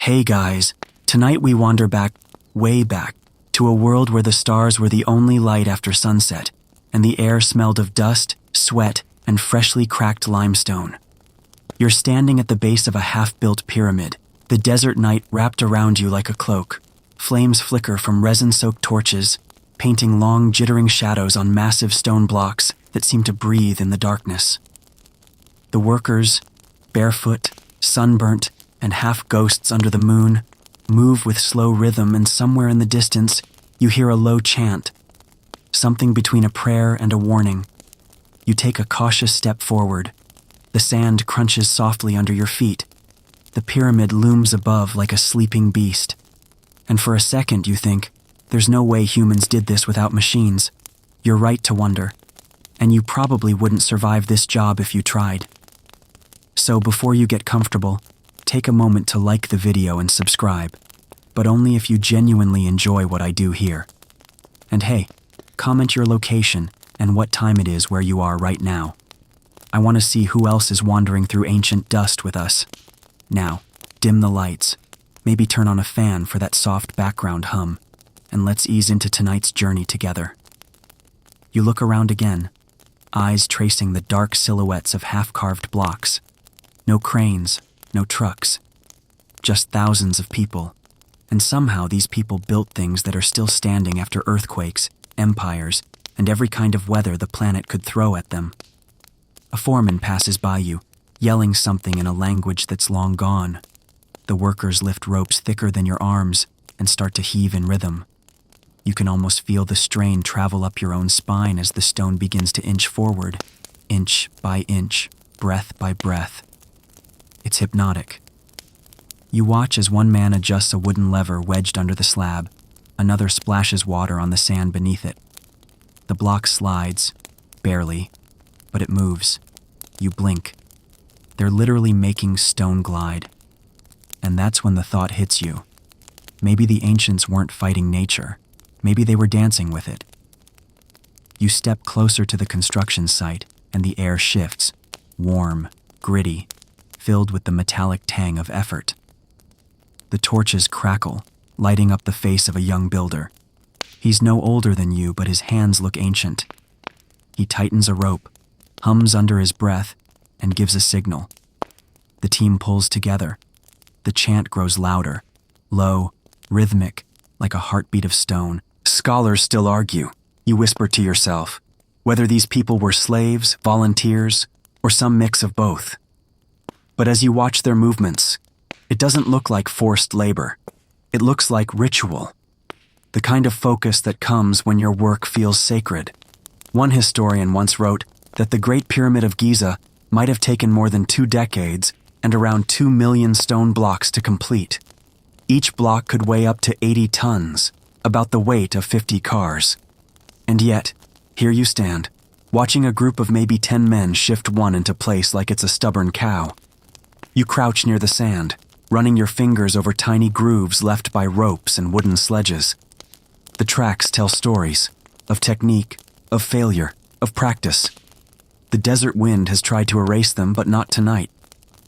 Hey guys, tonight we wander back, way back, to a world where the stars were the only light after sunset, and the air smelled of dust, sweat, and freshly cracked limestone. You're standing at the base of a half-built pyramid, the desert night wrapped around you like a cloak. Flames flicker from resin-soaked torches, painting long, jittering shadows on massive stone blocks that seem to breathe in the darkness. The workers, barefoot, sunburnt, and half-ghosts under the moon, move with slow rhythm, and somewhere in the distance, you hear a low chant, something between a prayer and a warning. You take a cautious step forward. The sand crunches softly under your feet. The pyramid looms above like a sleeping beast. And for a second you think, there's no way humans did this without machines. You're right to wonder. And you probably wouldn't survive this job if you tried. So before you get comfortable, take a moment to like the video and subscribe, but only if you genuinely enjoy what I do here. And hey, comment your location and what time it is where you are right now. I want to see who else is wandering through ancient dust with us. Now, dim the lights, maybe turn on a fan for that soft background hum, and let's ease into tonight's journey together. You look around again, eyes tracing the dark silhouettes of half-carved blocks. No cranes, no trucks, just thousands of people. And somehow these people built things that are still standing after earthquakes, empires, and every kind of weather the planet could throw at them. A foreman passes by you, yelling something in a language that's long gone. The workers lift ropes thicker than your arms and start to heave in rhythm. You can almost feel the strain travel up your own spine as the stone begins to inch forward, inch by inch, breath by breath. It's hypnotic. You watch as one man adjusts a wooden lever wedged under the slab, another splashes water on the sand beneath it. The block slides, barely, but it moves. You blink. They're literally making stone glide. And that's when the thought hits you. Maybe the ancients weren't fighting nature. Maybe they were dancing with it. You step closer to the construction site, and the air shifts, warm, gritty, filled with the metallic tang of effort. The torches crackle, lighting up the face of a young builder. He's no older than you, but his hands look ancient. He tightens a rope, hums under his breath, and gives a signal. The team pulls together. The chant grows louder, low, rhythmic, like a heartbeat of stone. Scholars still argue, you whisper to yourself, whether these people were slaves, volunteers, or some mix of both. But as you watch their movements, it doesn't look like forced labor. It looks like ritual. The kind of focus that comes when your work feels sacred. One historian once wrote that the Great Pyramid of Giza might have taken more than 2 decades and around 2 million stone blocks to complete. Each block could weigh up to 80 tons, about the weight of 50 cars. And yet, here you stand, watching a group of maybe 10 men shift one into place like it's a stubborn cow. You crouch near the sand, running your fingers over tiny grooves left by ropes and wooden sledges. The tracks tell stories of technique, of failure, of practice. The desert wind has tried to erase them, but not tonight.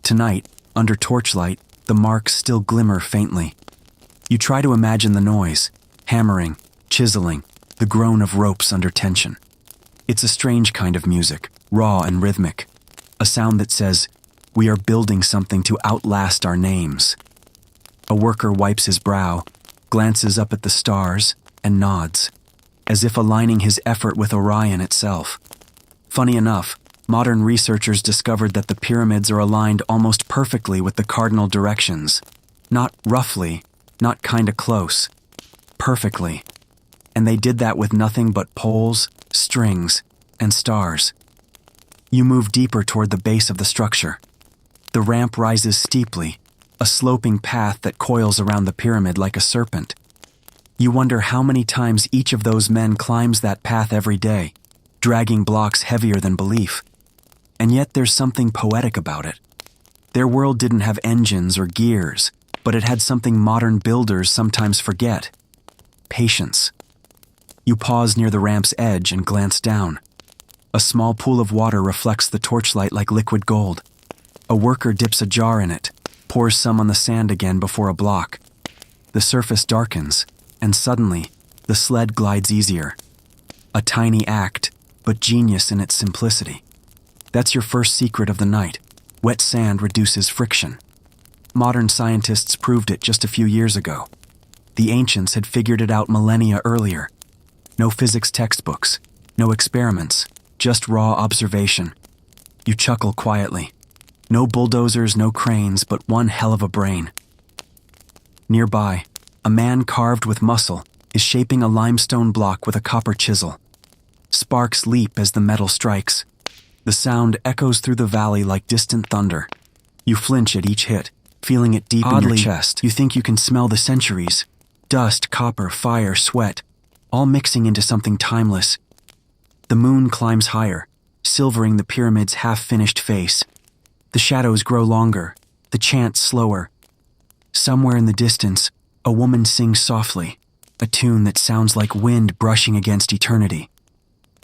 Tonight, under torchlight, the marks still glimmer faintly. You try to imagine the noise, hammering, chiseling, the groan of ropes under tension. It's a strange kind of music, raw and rhythmic, a sound that says, "We are building something to outlast our names." A worker wipes his brow, glances up at the stars, and nods, as if aligning his effort with Orion itself. Funny enough, modern researchers discovered that the pyramids are aligned almost perfectly with the cardinal directions. Not roughly, not kinda close. Perfectly. And they did that with nothing but poles, strings, and stars. You move deeper toward the base of the structure. The ramp rises steeply, a sloping path that coils around the pyramid like a serpent. You wonder how many times each of those men climbs that path every day, dragging blocks heavier than belief. And yet there's something poetic about it. Their world didn't have engines or gears, but it had something modern builders sometimes forget: patience. You pause near the ramp's edge and glance down. A small pool of water reflects the torchlight like liquid gold. A worker dips a jar in it, pours some on the sand again before a block. The surface darkens, and suddenly, the sled glides easier. A tiny act, but genius in its simplicity. That's your first secret of the night. Wet sand reduces friction. Modern scientists proved it just a few years ago. The ancients had figured it out millennia earlier. No physics textbooks, no experiments, just raw observation. You chuckle quietly. No bulldozers, no cranes, but one hell of a brain. Nearby, a man carved with muscle is shaping a limestone block with a copper chisel. Sparks leap as the metal strikes. The sound echoes through the valley like distant thunder. You flinch at each hit, feeling it deep in your chest. You think you can smell the centuries. Dust, copper, fire, sweat, all mixing into something timeless. The moon climbs higher, silvering the pyramid's half-finished face. The shadows grow longer, the chant slower. Somewhere in the distance, a woman sings softly, a tune that sounds like wind brushing against eternity.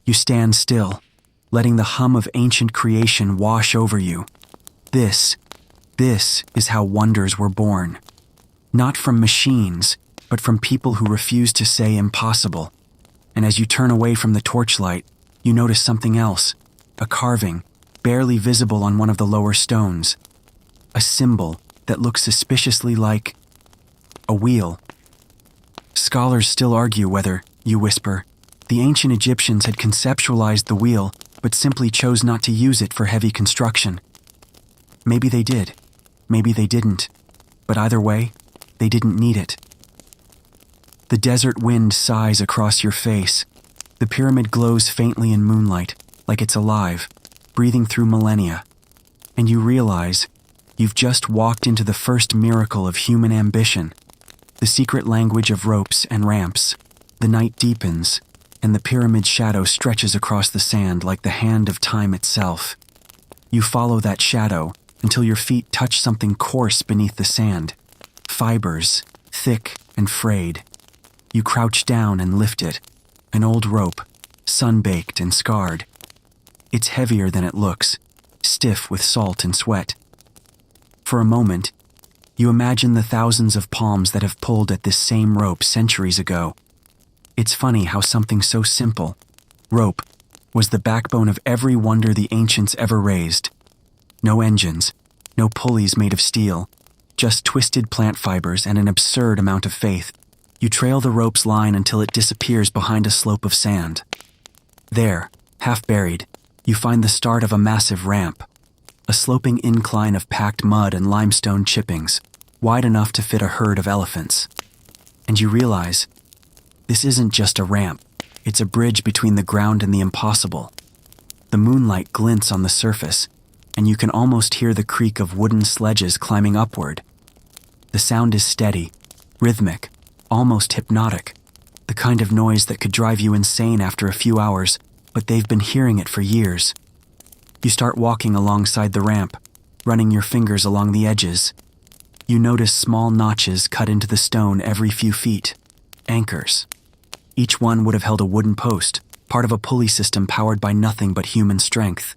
You stand still, letting the hum of ancient creation wash over you. This is how wonders were born. Not from machines, but from people who refuse to say impossible. And as you turn away from the torchlight, you notice something else, a carving, barely visible on one of the lower stones. A symbol that looks suspiciously like a wheel. Scholars still argue whether, you whisper, the ancient Egyptians had conceptualized the wheel, but simply chose not to use it for heavy construction. Maybe they did, maybe they didn't, but either way, they didn't need it. The desert wind sighs across your face. The pyramid glows faintly in moonlight, like it's alive, breathing through millennia. And you realize you've just walked into the first miracle of human ambition, the secret language of ropes and ramps. The night deepens, and the pyramid's shadow stretches across the sand like the hand of time itself. You follow that shadow until your feet touch something coarse beneath the sand. Fibers, thick and frayed. You crouch down and lift it, an old rope, sun-baked and scarred. It's heavier than it looks, stiff with salt and sweat. For a moment, you imagine the thousands of palms that have pulled at this same rope centuries ago. It's funny how something so simple, rope, was the backbone of every wonder the ancients ever raised. No engines, no pulleys made of steel, just twisted plant fibers and an absurd amount of faith. You trail the rope's line until it disappears behind a slope of sand. There, half buried, you find the start of a massive ramp, a sloping incline of packed mud and limestone chippings, wide enough to fit a herd of elephants. And you realize, this isn't just a ramp, it's a bridge between the ground and the impossible. The moonlight glints on the surface, and you can almost hear the creak of wooden sledges climbing upward. The sound is steady, rhythmic, almost hypnotic, the kind of noise that could drive you insane after a few hours, but they've been hearing it for years. You start walking alongside the ramp, running your fingers along the edges. You notice small notches cut into the stone every few feet, anchors. Each one would have held a wooden post, part of a pulley system powered by nothing but human strength.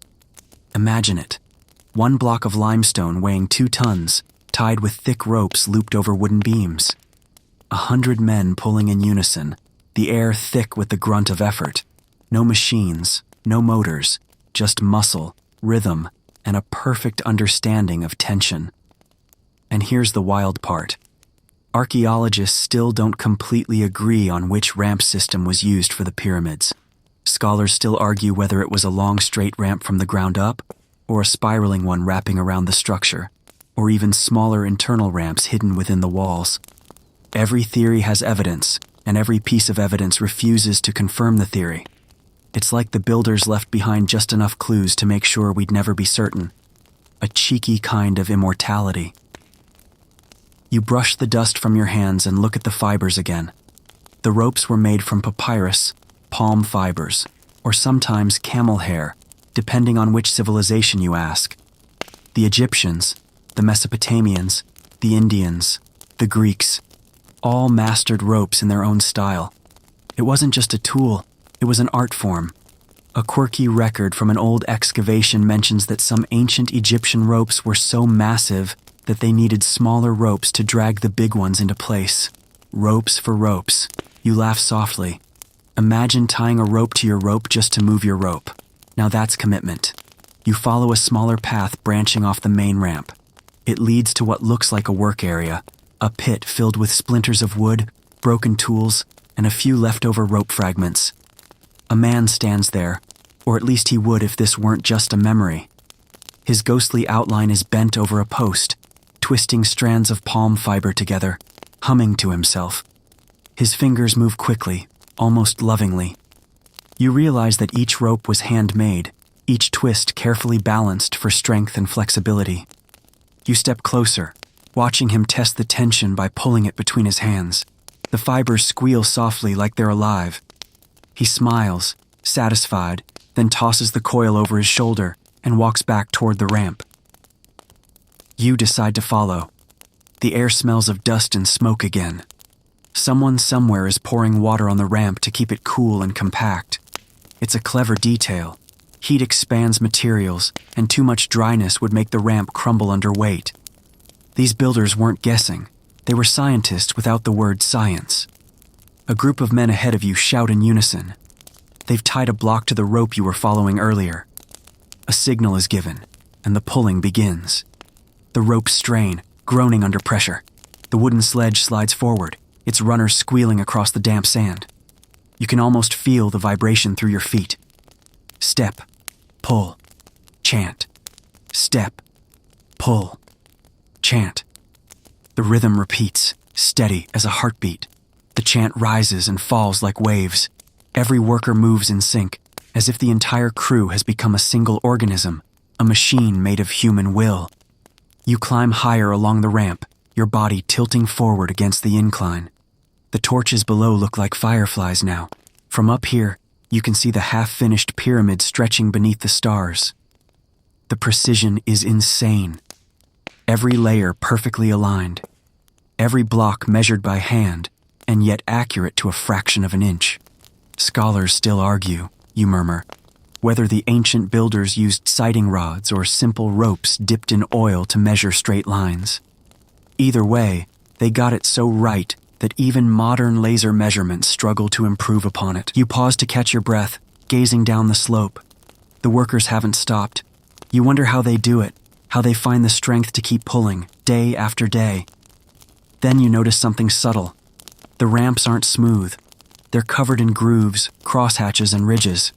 Imagine it. One block of limestone weighing 2 tons, tied with thick ropes looped over wooden beams. 100 men pulling in unison, the air thick with the grunt of effort. No machines, no motors, just muscle, rhythm, and a perfect understanding of tension. And here's the wild part. Archaeologists still don't completely agree on which ramp system was used for the pyramids. Scholars still argue whether it was a long straight ramp from the ground up, or a spiraling one wrapping around the structure, or even smaller internal ramps hidden within the walls. Every theory has evidence, and every piece of evidence refuses to confirm the theory. It's like the builders left behind just enough clues to make sure we'd never be certain. A cheeky kind of immortality. You brush the dust from your hands and look at the fibers again. The ropes were made from papyrus, palm fibers, or sometimes camel hair, depending on which civilization you ask. The Egyptians, the Mesopotamians, the Indians, the Greeks, all mastered ropes in their own style. It wasn't just a tool, it was an art form. A quirky record from an old excavation mentions that some ancient Egyptian ropes were so massive that they needed smaller ropes to drag the big ones into place. Ropes for ropes. You laugh softly. Imagine tying a rope to your rope just to move your rope. Now that's commitment. You follow a smaller path branching off the main ramp. It leads to what looks like a work area, a pit filled with splinters of wood, broken tools, and a few leftover rope fragments. A man stands there, or at least he would if this weren't just a memory. His ghostly outline is bent over a post, twisting strands of palm fiber together, humming to himself. His fingers move quickly, almost lovingly. You realize that each rope was handmade, each twist carefully balanced for strength and flexibility. You step closer, watching him test the tension by pulling it between his hands. The fibers squeal softly like they're alive. He smiles, satisfied, then tosses the coil over his shoulder and walks back toward the ramp. You decide to follow. The air smells of dust and smoke again. Someone somewhere is pouring water on the ramp to keep it cool and compact. It's a clever detail. Heat expands materials, and too much dryness would make the ramp crumble under weight. These builders weren't guessing. They were scientists without the word science. A group of men ahead of you shout in unison. They've tied a block to the rope you were following earlier. A signal is given, and the pulling begins. The ropes strain, groaning under pressure. The wooden sledge slides forward, its runners squealing across the damp sand. You can almost feel the vibration through your feet. Step, pull, chant. Step, pull, chant. The rhythm repeats, steady as a heartbeat. The chant rises and falls like waves. Every worker moves in sync, as if the entire crew has become a single organism, a machine made of human will. You climb higher along the ramp, your body tilting forward against the incline. The torches below look like fireflies now. From up here, you can see the half-finished pyramid stretching beneath the stars. The precision is insane. Every layer perfectly aligned. Every block measured by hand, and yet accurate to a fraction of an inch. Scholars still argue, you murmur, whether the ancient builders used sighting rods or simple ropes dipped in oil to measure straight lines. Either way, they got it so right that even modern laser measurements struggle to improve upon it. You pause to catch your breath, gazing down the slope. The workers haven't stopped. You wonder how they do it, how they find the strength to keep pulling, day after day. Then you notice something subtle. The ramps aren't smooth. They're covered in grooves, crosshatches, and ridges.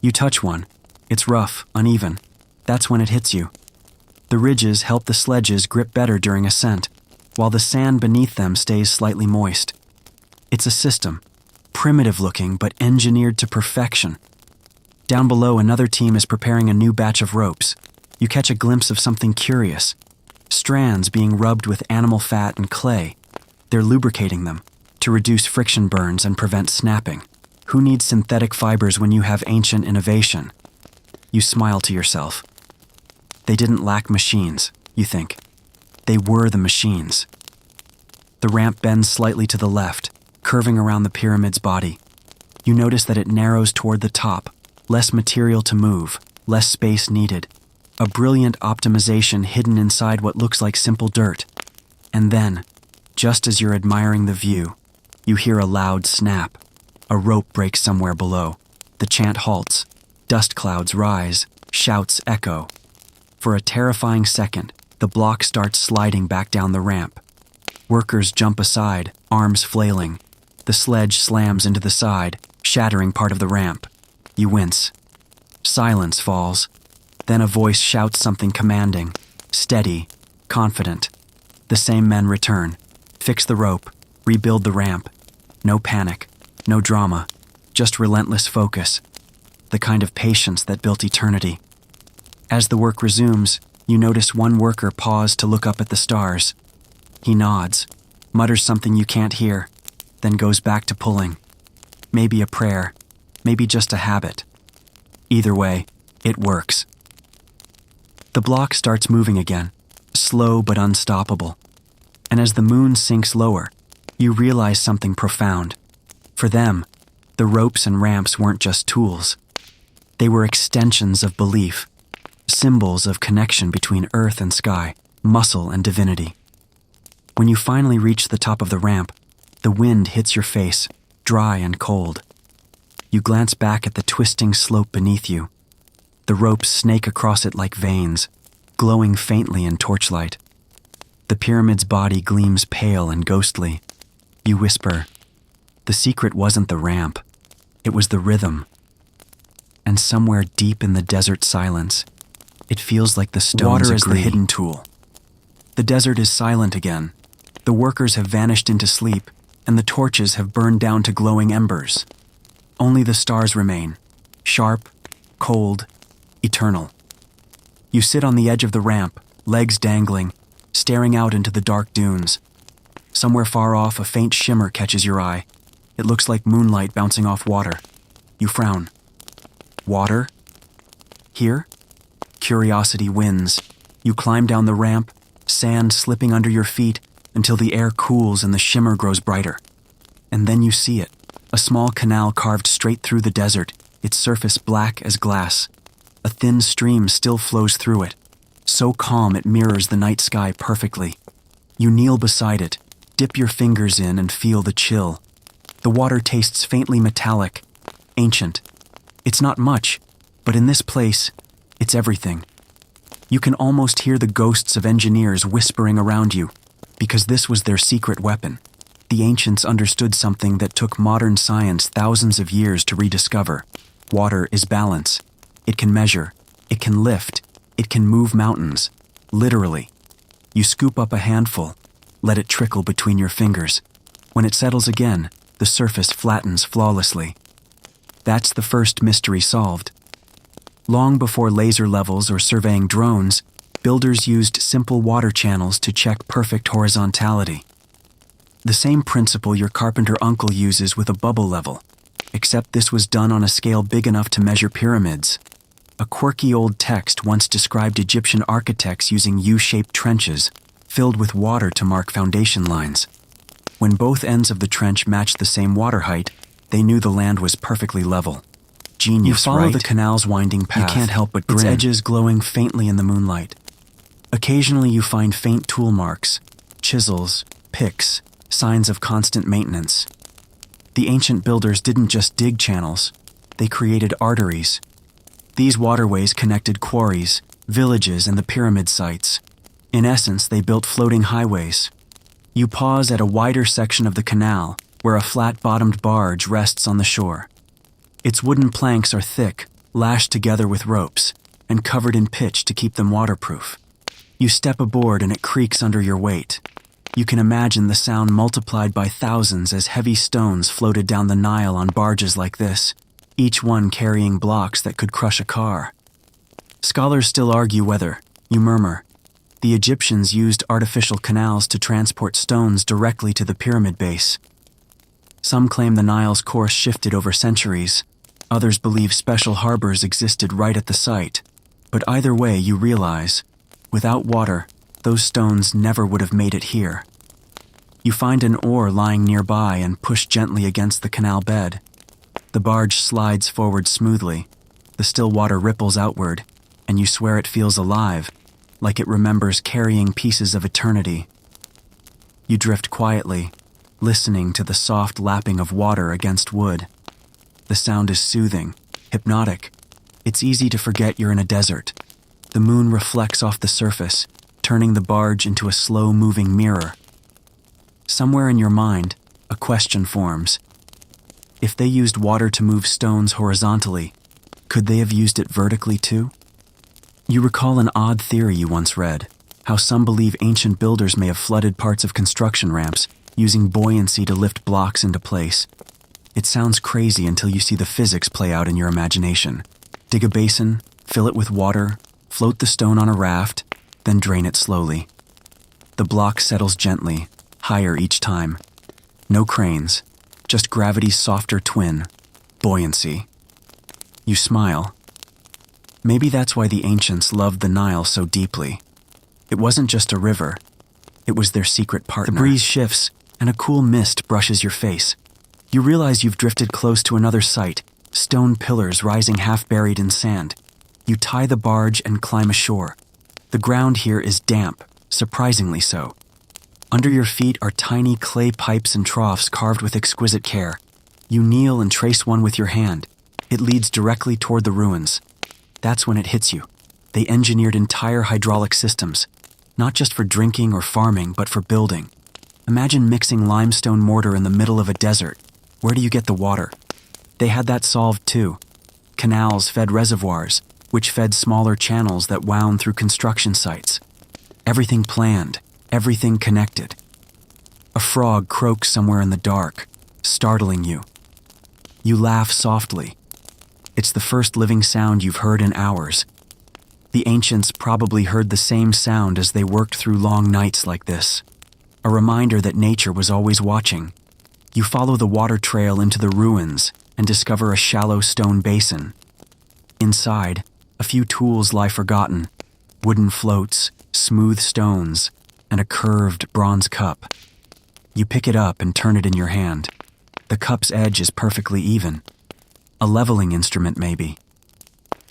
You touch one. It's rough, uneven. That's when it hits you. The ridges help the sledges grip better during ascent, while the sand beneath them stays slightly moist. It's a system, primitive looking but engineered to perfection. Down below, another team is preparing a new batch of ropes. You catch a glimpse of something curious. Strands being rubbed with animal fat and clay. They're lubricating them to reduce friction burns and prevent snapping. Who needs synthetic fibers when you have ancient innovation? You smile to yourself. They didn't lack machines, you think. They were the machines. The ramp bends slightly to the left, curving around the pyramid's body. You notice that it narrows toward the top, less material to move, less space needed. A brilliant optimization hidden inside what looks like simple dirt. And then, just as you're admiring the view, you hear a loud snap. A rope breaks somewhere below. The chant halts. Dust clouds rise. Shouts echo. For a terrifying second, the block starts sliding back down the ramp. Workers jump aside, arms flailing. The sledge slams into the side, shattering part of the ramp. You wince. Silence falls. Then a voice shouts something commanding, steady, confident. The same men return. Fix the rope. Rebuild the ramp. No panic. No drama. Just relentless focus. The kind of patience that built eternity. As the work resumes, you notice one worker pause to look up at the stars. He nods, mutters something you can't hear, then goes back to pulling. Maybe a prayer, maybe just a habit. Either way, it works. The block starts moving again, slow but unstoppable. And as the moon sinks lower, you realize something profound. For them, the ropes and ramps weren't just tools. They were extensions of belief, symbols of connection between earth and sky, muscle and divinity. When you finally reach the top of the ramp, the wind hits your face, dry and cold. You glance back at the twisting slope beneath you. The ropes snake across it like veins, glowing faintly in torchlight. The pyramid's body gleams pale and ghostly. You whisper, "The secret wasn't the ramp, it was the rhythm." And somewhere deep in the desert silence, it feels like the stones Water is agree. the hidden tool. The desert is silent again. The workers have vanished into sleep, and the torches have burned down to glowing embers. Only the stars remain, sharp, cold, eternal. You sit on the edge of the ramp, legs dangling, staring out into the dark dunes. Somewhere far off, a faint shimmer catches your eye. It looks like moonlight bouncing off water. You frown. Water? Here? Curiosity wins. You climb down the ramp, sand slipping under your feet until the air cools and the shimmer grows brighter. And then you see it, a small canal carved straight through the desert, its surface black as glass. A thin stream still flows through it, so calm it mirrors the night sky perfectly. You kneel beside it, dip your fingers in and feel the chill. The water tastes faintly metallic, ancient. It's not much, but in this place, it's everything. You can almost hear the ghosts of engineers whispering around you, because this was their secret weapon. The ancients understood something that took modern science thousands of years to rediscover. Water is balance. It can measure, it can lift, it can move mountains. Literally. You scoop up a handful, let it trickle between your fingers. When it settles again, the surface flattens flawlessly. That's the first mystery solved. Long before laser levels or surveying drones, builders used simple water channels to check perfect horizontality. The same principle your carpenter uncle uses with a bubble level, except this was done on a scale big enough to measure pyramids. A quirky old text once described Egyptian architects using U-shaped trenches, filled with water to mark foundation lines. When both ends of the trench matched the same water height, they knew the land was perfectly level. Genius, You follow right? the canal's winding path. You can't help but its grin. edges glowing faintly in the moonlight. Occasionally you find faint tool marks, chisels, picks, signs of constant maintenance. The ancient builders didn't just dig channels, they created arteries. These waterways connected quarries, villages, and the pyramid sites. In essence, they built floating highways. You pause at a wider section of the canal, where a flat-bottomed barge rests on the shore. Its wooden planks are thick, lashed together with ropes, and covered in pitch to keep them waterproof. You step aboard and it creaks under your weight. You can imagine the sound multiplied by thousands as heavy stones floated down the Nile on barges like this, each one carrying blocks that could crush a car. Scholars still argue whether, you murmur, the Egyptians used artificial canals to transport stones directly to the pyramid base. Some claim the Nile's course shifted over centuries. Others believe special harbors existed right at the site. But either way, you realize, without water, those stones never would have made it here. You find an oar lying nearby and push gently against the canal bed. The barge slides forward smoothly. The still water ripples outward, and you swear it feels alive, like it remembers carrying pieces of eternity. You drift quietly, listening to the soft lapping of water against wood. The sound is soothing, hypnotic. It's easy to forget you're in a desert. The moon reflects off the surface, turning the barge into a slow-moving mirror. Somewhere in your mind, a question forms. If they used water to move stones horizontally, could they have used it vertically too? You recall an odd theory you once read, how some believe ancient builders may have flooded parts of construction ramps, using buoyancy to lift blocks into place. It sounds crazy until you see the physics play out in your imagination. Dig a basin, fill it with water, float the stone on a raft, then drain it slowly. The block settles gently, higher each time. No cranes, just gravity's softer twin, buoyancy. You smile. Maybe that's why the ancients loved the Nile so deeply. It wasn't just a river, it was their secret partner. The breeze shifts, and a cool mist brushes your face. You realize you've drifted close to another site, stone pillars rising half-buried in sand. You tie the barge and climb ashore. The ground here is damp, surprisingly so. Under your feet are tiny clay pipes and troughs carved with exquisite care. You kneel and trace one with your hand. It leads directly toward the ruins. That's when it hits you. They engineered entire hydraulic systems, not just for drinking or farming, but for building. Imagine mixing limestone mortar in the middle of a desert. Where do you get the water? They had that solved too. Canals fed reservoirs, which fed smaller channels that wound through construction sites. Everything planned, everything connected. A frog croaks somewhere in the dark, startling you. You laugh softly. It's the first living sound you've heard in hours. The ancients probably heard the same sound as they worked through long nights like this. A reminder that nature was always watching. You follow the water trail into the ruins and discover a shallow stone basin. Inside, a few tools lie forgotten: wooden floats, smooth stones, and a curved bronze cup. You pick it up and turn it in your hand. The cup's edge is perfectly even. A leveling instrument, maybe.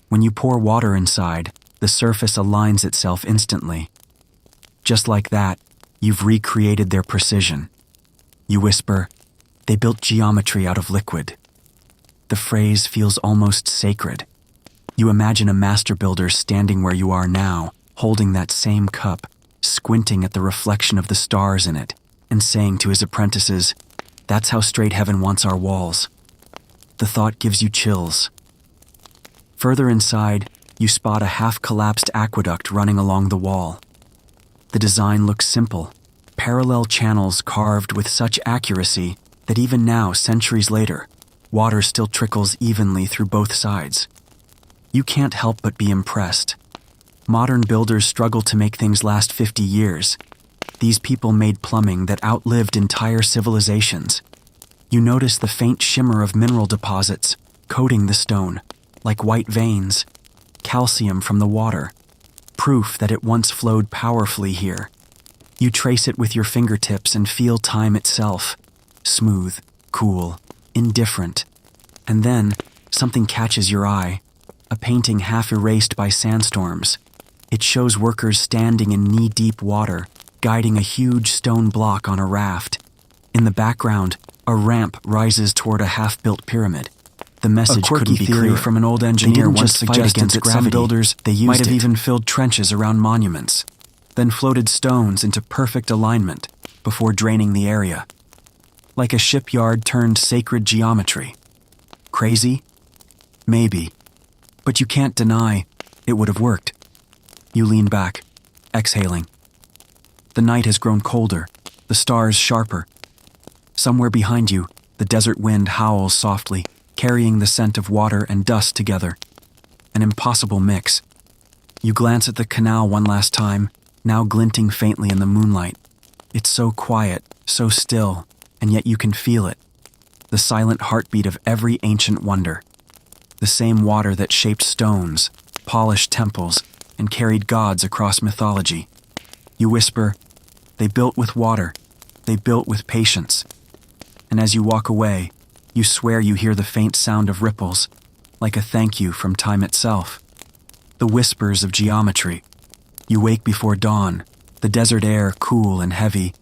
When you pour water inside, the surface aligns itself instantly. Just like that, you've recreated their precision. You whisper, "They built geometry out of liquid." The phrase feels almost sacred. You imagine a master builder standing where you are now, holding that same cup, squinting at the reflection of the stars in it, and saying to his apprentices, "That's how straight heaven wants our walls." The thought gives you chills. Further inside, you spot a half-collapsed aqueduct running along the wall. The design looks simple, parallel channels carved with such accuracy that even now, centuries later, water still trickles evenly through both sides. You can't help but be impressed. Modern builders struggle to make things last 50 years. These people made plumbing that outlived entire civilizations. You notice the faint shimmer of mineral deposits coating the stone, like white veins, calcium from the water, proof that it once flowed powerfully here. You trace it with your fingertips and feel time itself, smooth, cool, indifferent. And then, something catches your eye, a painting half erased by sandstorms. It shows workers standing in knee-deep water, guiding a huge stone block on a raft. In the background, a ramp rises toward a half-built pyramid. The message couldn't be clearer. From an old engineer once suggested that some builders might have even filled trenches around monuments, then floated stones into perfect alignment before draining the area. Like a shipyard turned sacred geometry. Crazy? Maybe. But you can't deny it would have worked. You lean back, exhaling. The night has grown colder, the stars sharper. Somewhere behind you, the desert wind howls softly, carrying the scent of water and dust together. An impossible mix. You glance at the canal one last time, now glinting faintly in the moonlight. It's so quiet, so still, and yet you can feel it. The silent heartbeat of every ancient wonder. The same water that shaped stones, polished temples, and carried gods across mythology. You whisper, "They built with water. They built with patience." And as you walk away, you swear you hear the faint sound of ripples, like a thank you from time itself. The whispers of geometry. You wake before dawn, the desert air cool and heavy.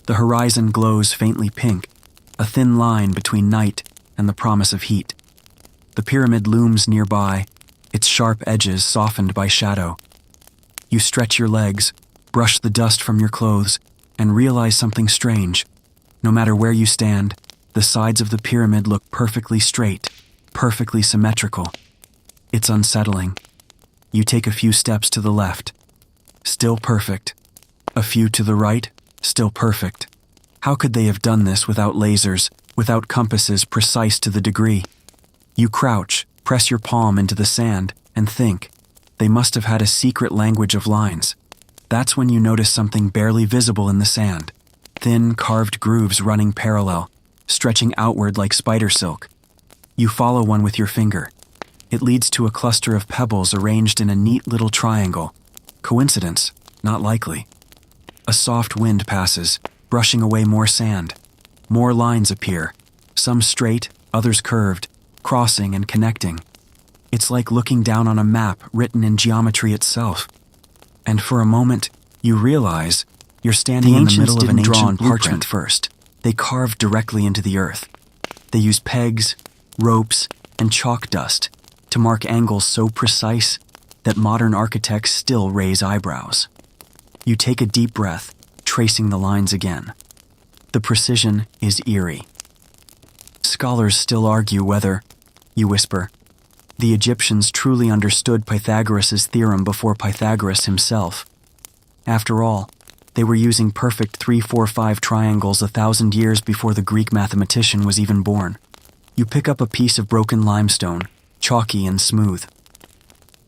The horizon glows faintly pink, a thin line between night and the promise of heat. The pyramid looms nearby, its sharp edges softened by shadow. You stretch your legs, brush the dust from your clothes, and realize something strange. No matter where you stand, the sides of the pyramid look perfectly straight, perfectly symmetrical. It's unsettling. You take a few steps to the left. Still perfect. A few to the right. Still perfect. How could they have done this without lasers, without compasses precise to the degree? You crouch, press your palm into the sand, and think, they must have had a secret language of lines. That's when you notice something barely visible in the sand. Thin, carved grooves running parallel, stretching outward like spider silk. You follow one with your finger. It leads to a cluster of pebbles arranged in a neat little triangle. Coincidence? Not likely. A soft wind passes, brushing away more sand. More lines appear, some straight, others curved, crossing and connecting. It's like looking down on a map written in geometry itself. And for a moment, You realize you're standing in the middle of an ancient parchment first. They carved directly into the earth. They used pegs, ropes, and chalk dust to mark angles so precise that modern architects still raise eyebrows. You take a deep breath, tracing the lines again. The precision is eerie. Scholars still argue whether, you whisper, the Egyptians truly understood Pythagoras' theorem before Pythagoras himself. After all, they were using perfect 3-4-5 triangles 1,000 years before the Greek mathematician was even born. You pick up a piece of broken limestone, chalky and smooth.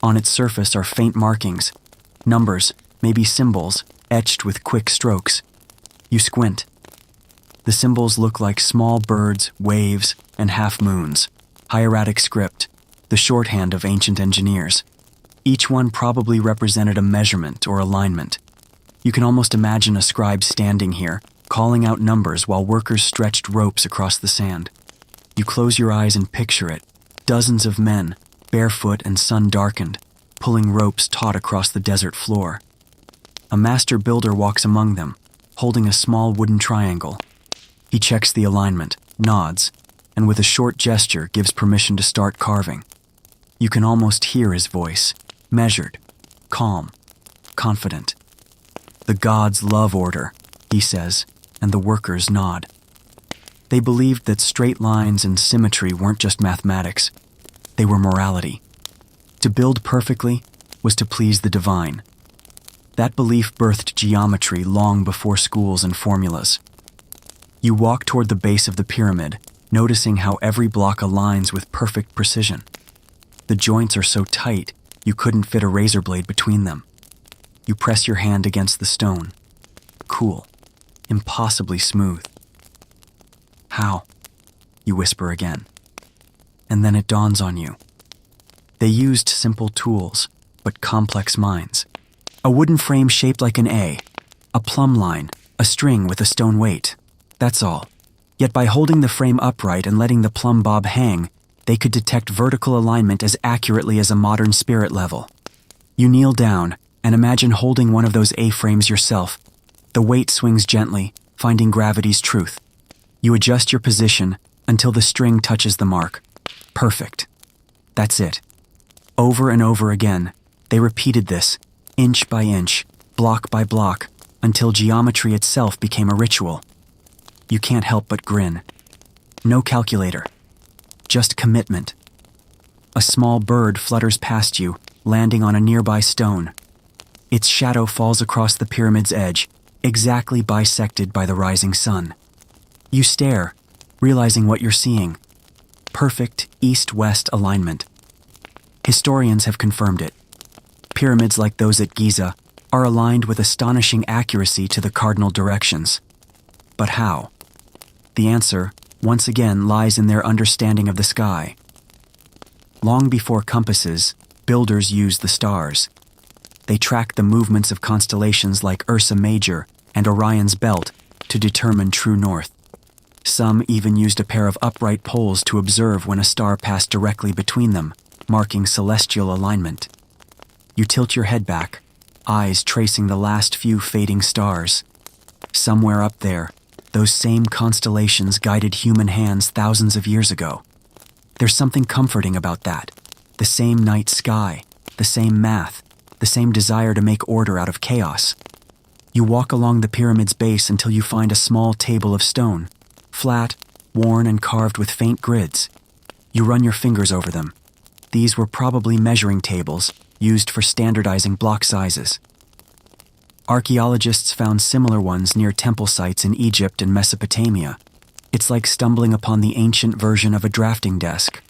On its surface are faint markings, numbers, maybe symbols, etched with quick strokes. You squint. The symbols look like small birds, waves, and half-moons, hieratic script, the shorthand of ancient engineers. Each one probably represented a measurement or alignment. You can almost imagine a scribe standing here, calling out numbers while workers stretched ropes across the sand. You close your eyes and picture it, dozens of men, barefoot and sun-darkened, pulling ropes taut across the desert floor. A master builder walks among them, holding a small wooden triangle. He checks the alignment, nods, and with a short gesture gives permission to start carving. You can almost hear his voice, measured, calm, confident. The gods love order, he says, and the workers nod. They believed that straight lines and symmetry weren't just mathematics. They were morality. To build perfectly was to please the divine. That belief birthed geometry long before schools and formulas. You walk toward the base of the pyramid, noticing how every block aligns with perfect precision. The joints are so tight, you couldn't fit a razor blade between them. You press your hand against the stone. Cool. Impossibly smooth. How? You whisper again. And then it dawns on you. They used simple tools, but complex minds. A wooden frame shaped like an A, a plumb line, a string with a stone weight. That's all. Yet by holding the frame upright and letting the plumb bob hang, they could detect vertical alignment as accurately as a modern spirit level. You kneel down and imagine holding one of those A-frames yourself. The weight swings gently, finding gravity's truth. You adjust your position until the string touches the mark. Perfect. That's it. Over and over again, they repeated this, inch by inch, block by block, until geometry itself became a ritual. You can't help but grin. No calculator. Just commitment. A small bird flutters past you, landing on a nearby stone. Its shadow falls across the pyramid's edge, exactly bisected by the rising sun. You stare, realizing what you're seeing. Perfect east-west alignment. Historians have confirmed it. Pyramids like those at Giza are aligned with astonishing accuracy to the cardinal directions. But how? The answer, once again, lies in their understanding of the sky. Long before compasses, builders used the stars. They tracked the movements of constellations like Ursa Major and Orion's Belt to determine true north. Some even used a pair of upright poles to observe when a star passed directly between them, marking celestial alignment. You tilt your head back, eyes tracing the last few fading stars. Somewhere up there, those same constellations guided human hands thousands of years ago. There's something comforting about that. The same night sky, the same math, the same desire to make order out of chaos. You walk along the pyramid's base until you find a small table of stone, flat, worn, and carved with faint grids. You run your fingers over them. These were probably measuring tables used for standardizing block sizes. Archaeologists found similar ones near temple sites in Egypt and Mesopotamia. It's like stumbling upon the ancient version of a drafting desk.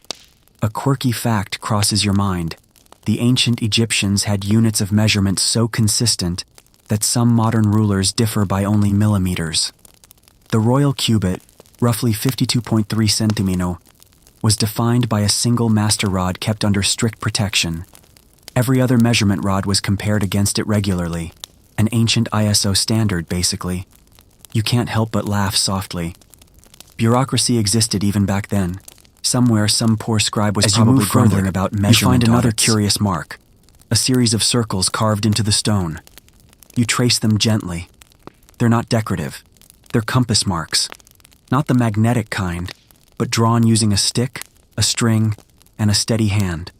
A quirky fact crosses your mind. The ancient Egyptians had units of measurement so consistent that some modern rulers differ by only millimeters. The royal cubit, roughly 52.3 centimeters, was defined by a single master rod kept under strict protection. Every other measurement rod was compared against it regularly. An ancient ISO standard, basically. You can't help but laugh softly. Bureaucracy existed even back then. Somewhere, some poor scribe was probably grumbling about measurement. You find another curious mark, a series of circles carved into the stone. You trace them gently. They're not decorative. They're compass marks. Not the magnetic kind, but drawn using a stick, a string, and a steady hand.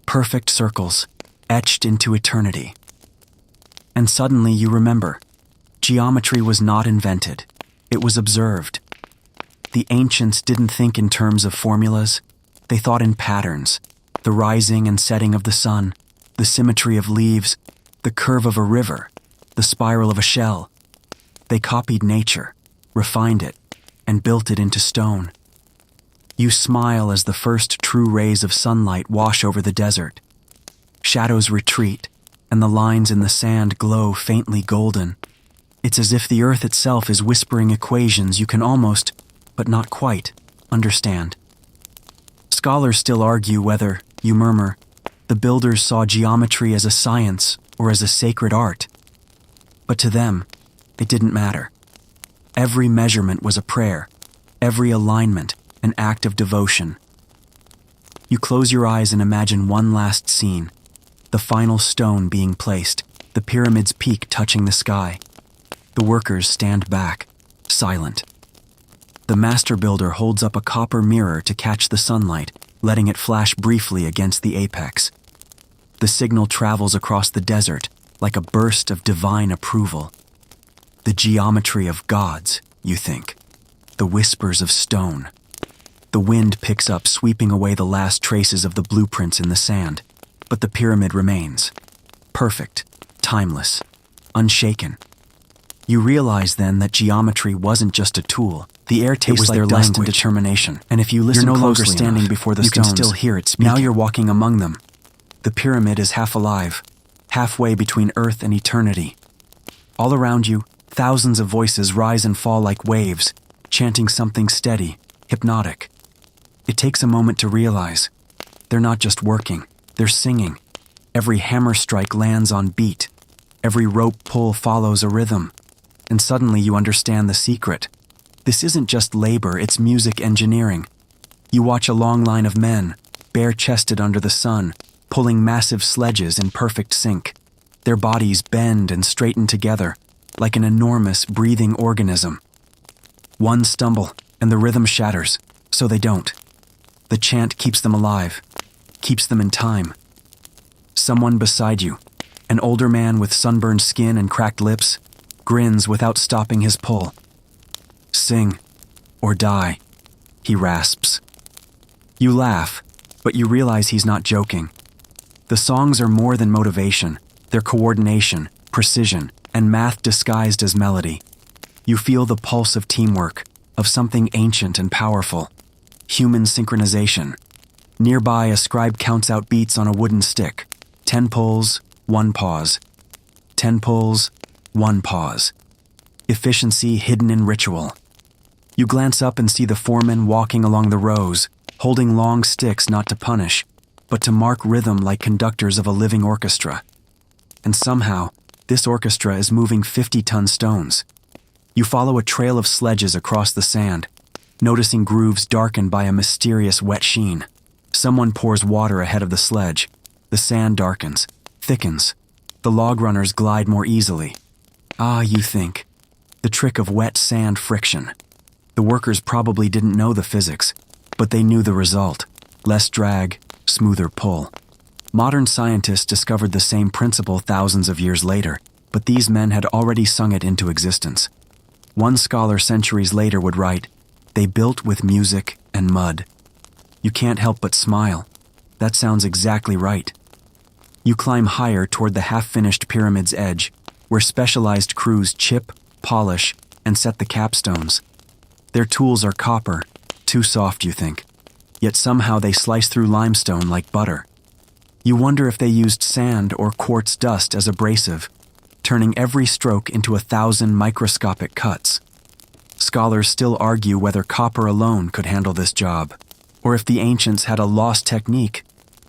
Perfect circles, etched into eternity. And suddenly you remember. Geometry was not invented. It was observed. The ancients didn't think in terms of formulas. They thought in patterns. The rising and setting of the sun, the symmetry of leaves, the curve of a river, the spiral of a shell. They copied nature, refined it, and built it into stone. You smile as the first true rays of sunlight wash over the desert. Shadows retreat, and the lines in the sand glow faintly golden. It's as if the earth itself is whispering equations you can almost, but not quite, understand. Scholars still argue whether, you murmur, the builders saw geometry as a science or as a sacred art. But to them, it didn't matter. Every measurement was a prayer, every alignment an act of devotion. You close your eyes and imagine one last scene, the final stone being placed, the pyramid's peak touching the sky. The workers stand back, silent. The master builder holds up a copper mirror to catch the sunlight, letting it flash briefly against the apex. The signal travels across the desert like a burst of divine approval. The geometry of gods, you think. The whispers of stone. The wind picks up, sweeping away the last traces of the blueprints in the sand, but the pyramid remains. Perfect, timeless, unshaken. You realize then that geometry wasn't just a tool. The air tastes like their dust and language. determination, and if you listen You're no longer closely standing enough, before the you stones. can still hear it speaking. Now you're walking among them. The pyramid is half alive, halfway between earth and eternity. All around you, thousands of voices rise and fall like waves, chanting something steady, hypnotic. It takes a moment to realize. They're not just working, they're singing. Every hammer strike lands on beat. Every rope pull follows a rhythm. And suddenly you understand the secret. This isn't just labor, it's music engineering. You watch a long line of men, bare-chested under the sun, pulling massive sledges in perfect sync. Their bodies bend and straighten together, like an enormous breathing organism. One stumble, and the rhythm shatters, so they don't. The chant keeps them alive, keeps them in time. Someone beside you, an older man with sunburned skin and cracked lips, grins without stopping his pull. Sing, or die, he rasps. You laugh, but you realize he's not joking. The songs are more than motivation, they're coordination, precision, and math disguised as melody. You feel the pulse of teamwork, of something ancient and powerful. Human synchronization. Nearby, a scribe counts out beats on a wooden stick. 10 pulls, 1 pause. 10 pulls, 1 pause. Efficiency hidden in ritual. You glance up and see the foremen walking along the rows, holding long sticks not to punish, but to mark rhythm like conductors of a living orchestra. And somehow, this orchestra is moving 50-ton stones. You follow a trail of sledges across the sand, noticing grooves darkened by a mysterious wet sheen. Someone pours water ahead of the sledge. The sand darkens, thickens. The log runners glide more easily. Ah, you think. The trick of wet sand friction. The workers probably didn't know the physics, but they knew the result. Less drag, smoother pull. Modern scientists discovered the same principle thousands of years later, but these men had already sung it into existence. One scholar centuries later would write, "They built with music and mud." You can't help but smile. That sounds exactly right. You climb higher toward the half-finished pyramid's edge, where specialized crews chip, polish, and set the capstones. Their tools are copper, too soft, you think. Yet somehow they slice through limestone like butter. You wonder if they used sand or quartz dust as abrasive, turning every stroke into 1,000 microscopic cuts. Scholars still argue whether copper alone could handle this job, or if the ancients had a lost technique,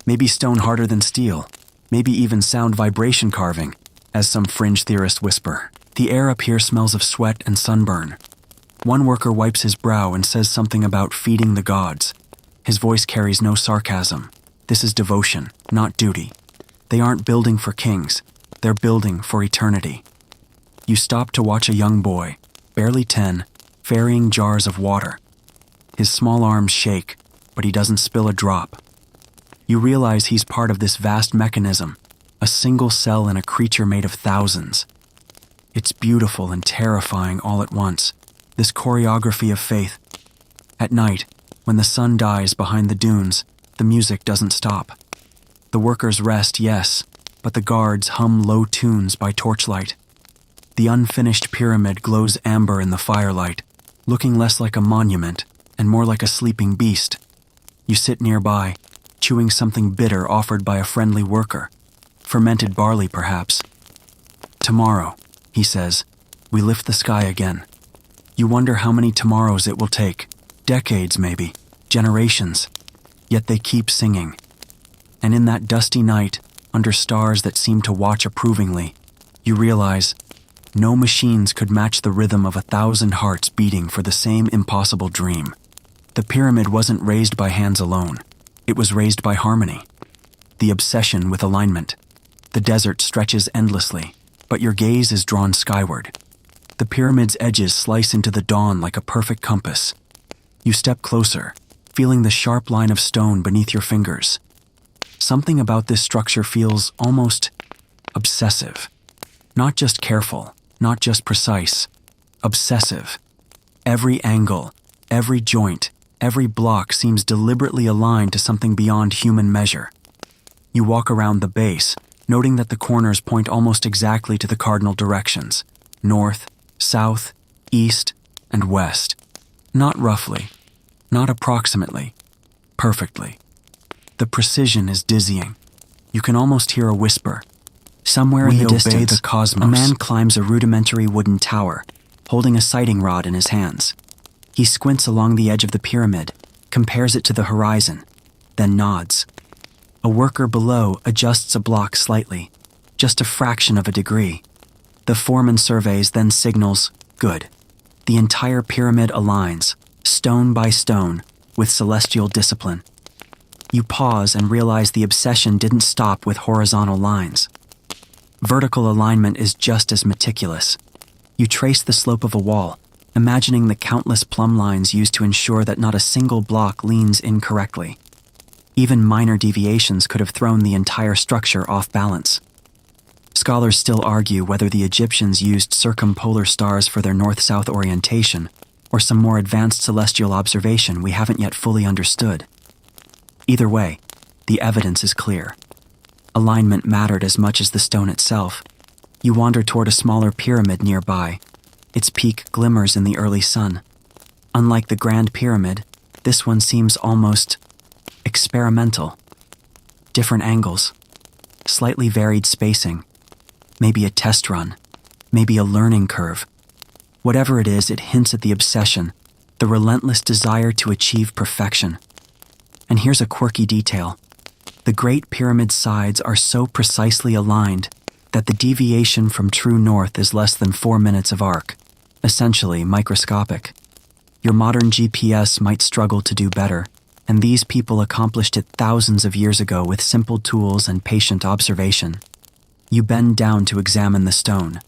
maybe stone harder than steel, maybe even sound vibration carving, as some fringe theorists whisper. The air up here smells of sweat and sunburn. One worker wipes his brow and says something about feeding the gods. His voice carries no sarcasm. This is devotion, not duty. They aren't building for kings. They're building for eternity. You stop to watch a young boy, barely 10, ferrying jars of water. His small arms shake, but he doesn't spill a drop. You realize he's part of this vast mechanism, a single cell in a creature made of thousands. It's beautiful and terrifying all at once, this choreography of faith. At night, when the sun dies behind the dunes, the music doesn't stop. The workers rest, yes, but the guards hum low tunes by torchlight. The unfinished pyramid glows amber in the firelight, looking less like a monument and more like a sleeping beast. You sit nearby, chewing something bitter offered by a friendly worker. Fermented barley, perhaps. Tomorrow, he says, we lift the sky again. You wonder how many tomorrows it will take. Decades, maybe. Generations. Yet they keep singing. And in that dusty night, under stars that seem to watch approvingly, you realize no machines could match the rhythm of 1,000 hearts beating for the same impossible dream. The pyramid wasn't raised by hands alone. It was raised by harmony. The obsession with alignment. The desert stretches endlessly, but your gaze is drawn skyward. The pyramid's edges slice into the dawn like a perfect compass. You step closer, feeling the sharp line of stone beneath your fingers. Something about this structure feels almost obsessive. Not just careful, not just precise, obsessive. Every angle, every joint, every block seems deliberately aligned to something beyond human measure. You walk around the base, noting that the corners point almost exactly to the cardinal directions: north, south, east, and west. Not roughly, not approximately, perfectly. The precision is dizzying. You can almost hear a whisper. Somewhere in the distance, a man climbs a rudimentary wooden tower, holding a sighting rod in his hands. He squints along the edge of the pyramid, compares it to the horizon, then nods. A worker below adjusts a block slightly, just a fraction of a degree. The foreman surveys, then signals, good. The entire pyramid aligns, stone by stone, with celestial discipline. You pause and realize the obsession didn't stop with horizontal lines. Vertical alignment is just as meticulous. You trace the slope of a wall, imagining the countless plumb lines used to ensure that not a single block leans incorrectly. Even minor deviations could have thrown the entire structure off balance. Scholars still argue whether the Egyptians used circumpolar stars for their north-south orientation, or some more advanced celestial observation we haven't yet fully understood. Either way, the evidence is clear. Alignment mattered as much as the stone itself. You wander toward a smaller pyramid nearby. Its peak glimmers in the early sun. Unlike the Grand Pyramid, this one seems almost experimental. Different angles, slightly varied spacing, maybe a test run, maybe a learning curve. Whatever it is, it hints at the obsession, the relentless desire to achieve perfection. And here's a quirky detail. The Great Pyramid's sides are so precisely aligned that the deviation from true north is less than 4 minutes of arc, essentially microscopic. Your modern GPS might struggle to do better, and these people accomplished it thousands of years ago with simple tools and patient observation. You bend down to examine the stone.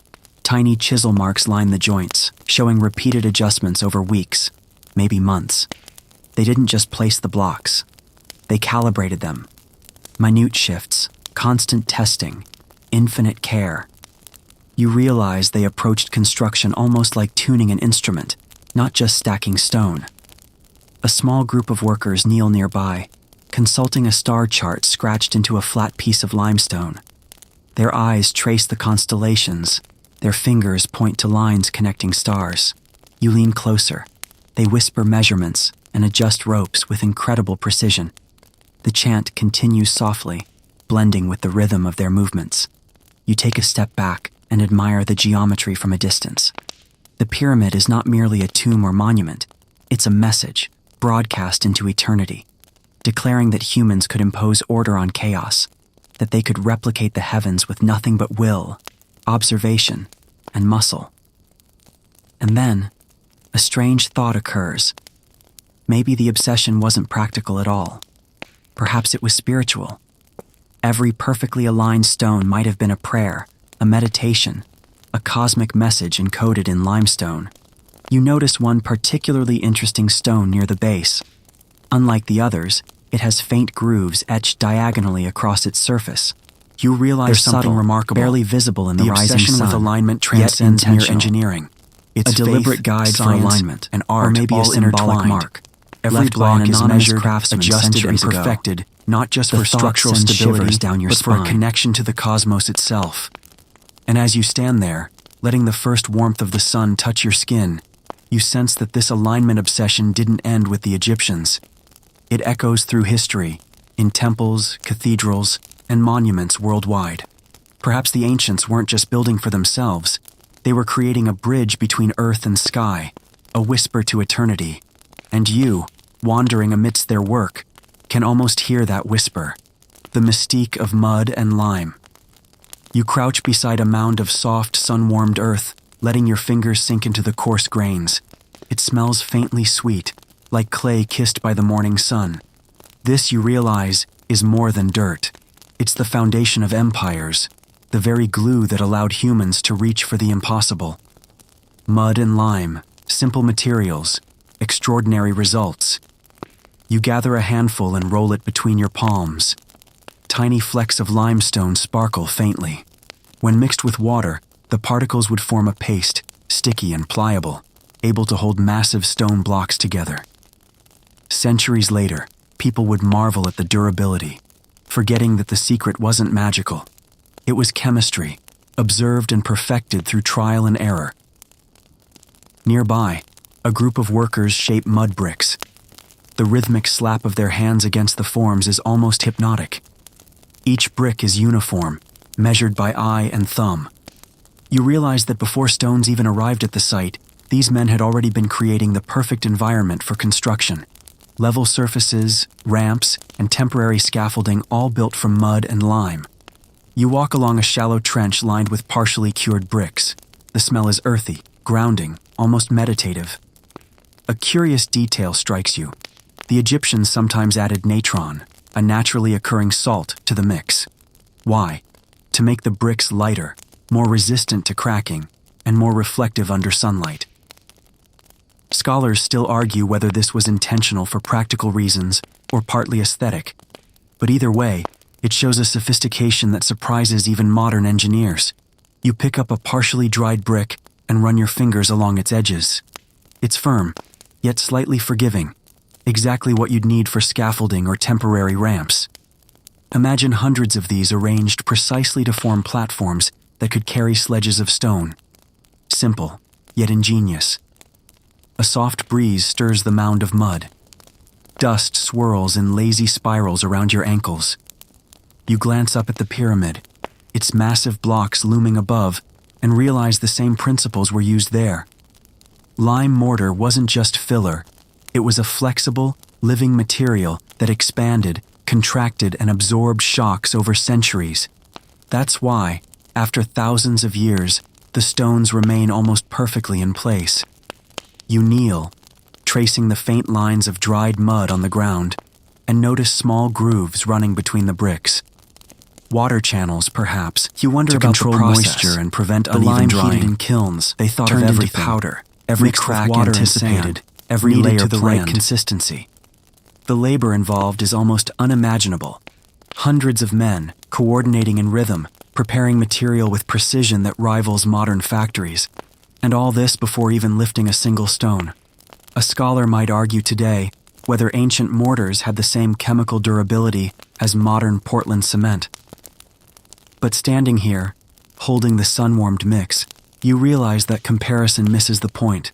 Tiny chisel marks line the joints, showing repeated adjustments over weeks, maybe months. They didn't just place the blocks. They calibrated them. Minute shifts, constant testing, infinite care. You realize they approached construction almost like tuning an instrument, not just stacking stone. A small group of workers kneel nearby, consulting a star chart scratched into a flat piece of limestone. Their eyes trace the constellations. Their fingers point to lines connecting stars. You lean closer. They whisper measurements and adjust ropes with incredible precision. The chant continues softly, blending with the rhythm of their movements. You take a step back and admire the geometry from a distance. The pyramid is not merely a tomb or monument. It's a message, broadcast into eternity, declaring that humans could impose order on chaos, that they could replicate the heavens with nothing but will, observation, and muscle. And then, a strange thought occurs. Maybe the obsession wasn't practical at all. Perhaps it was spiritual. Every perfectly aligned stone might have been a prayer, a meditation, a cosmic message encoded in limestone. You notice one particularly interesting stone near the base. Unlike the others, it has faint grooves etched diagonally across its surface. You realize something subtle, remarkable, barely visible in the rising sun. The obsession with alignment transcends mere engineering. It's a deliberate guide for alignment, an art, or maybe a symbolic mark. Every block is measured, adjusted, and perfected, not just for structural stability, but for a connection to the cosmos itself. And as you stand there, letting the first warmth of the sun touch your skin, you sense that this alignment obsession didn't end with the Egyptians. It echoes through history, in temples, cathedrals, and monuments worldwide. Perhaps the ancients weren't just building for themselves, they were creating a bridge between earth and sky, a whisper to eternity. And you, wandering amidst their work, can almost hear that whisper, the mystique of mud and lime. You crouch beside a mound of soft, sun-warmed earth, letting your fingers sink into the coarse grains. It smells faintly sweet, like clay kissed by the morning sun. This, you realize, is more than dirt. It's the foundation of empires, the very glue that allowed humans to reach for the impossible. Mud and lime, simple materials, extraordinary results. You gather a handful and roll it between your palms. Tiny flecks of limestone sparkle faintly. When mixed with water, the particles would form a paste, sticky and pliable, able to hold massive stone blocks together. Centuries later, people would marvel at the durability, forgetting that the secret wasn't magical. It was chemistry, observed and perfected through trial and error. Nearby, a group of workers shape mud bricks. The rhythmic slap of their hands against the forms is almost hypnotic. Each brick is uniform, measured by eye and thumb. You realize that before stones even arrived at the site, these men had already been creating the perfect environment for construction. Level surfaces, ramps, and temporary scaffolding all built from mud and lime. You walk along a shallow trench lined with partially cured bricks. The smell is earthy, grounding, almost meditative. A curious detail strikes you. The Egyptians sometimes added natron, a naturally occurring salt, to the mix. Why? To make the bricks lighter, more resistant to cracking, and more reflective under sunlight. Scholars still argue whether this was intentional for practical reasons or partly aesthetic. But either way, it shows a sophistication that surprises even modern engineers. You pick up a partially dried brick and run your fingers along its edges. It's firm, yet slightly forgiving, exactly what you'd need for scaffolding or temporary ramps. Imagine hundreds of these arranged precisely to form platforms that could carry sledges of stone. Simple, yet ingenious. A soft breeze stirs the mound of mud. Dust swirls in lazy spirals around your ankles. You glance up at the pyramid, its massive blocks looming above, and realize the same principles were used there. Lime mortar wasn't just filler, it was a flexible, living material that expanded, contracted, and absorbed shocks over centuries. That's why, after thousands of years, the stones remain almost perfectly in place. You kneel, tracing the faint lines of dried mud on the ground, and notice small grooves running between the bricks. Water channels, perhaps. You wonder to about control the process, moisture and prevent uneven drying. Heated in kilns, they thought of everything. Powder, every crack water anticipated, every layer to the right consistency. The labor involved is almost unimaginable. Hundreds of men, coordinating in rhythm, preparing material with precision that rivals modern factories. And all this before even lifting a single stone. A scholar might argue today whether ancient mortars had the same chemical durability as modern Portland cement. But standing here, holding the sun-warmed mix, you realize that comparison misses the point.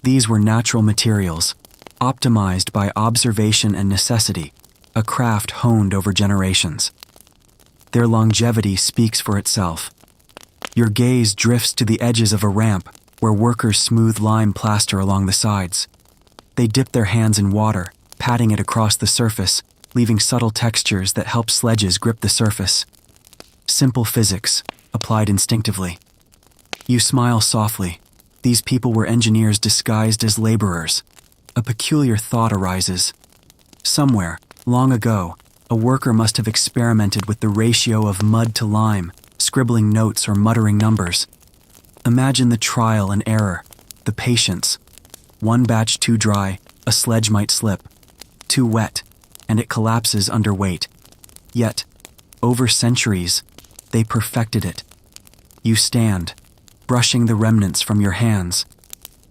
These were natural materials, optimized by observation and necessity, a craft honed over generations. Their longevity speaks for itself. Your gaze drifts to the edges of a ramp where workers smooth lime plaster along the sides. They dip their hands in water, patting it across the surface, leaving subtle textures that help sledges grip the surface. Simple physics, applied instinctively. You smile softly. These people were engineers disguised as laborers. A peculiar thought arises. Somewhere, long ago, a worker must have experimented with the ratio of mud to lime, scribbling notes or muttering numbers. Imagine the trial and error, the patience. One batch too dry, a sledge might slip. Too wet, and it collapses under weight. Yet, over centuries, they perfected it. You stand, brushing the remnants from your hands.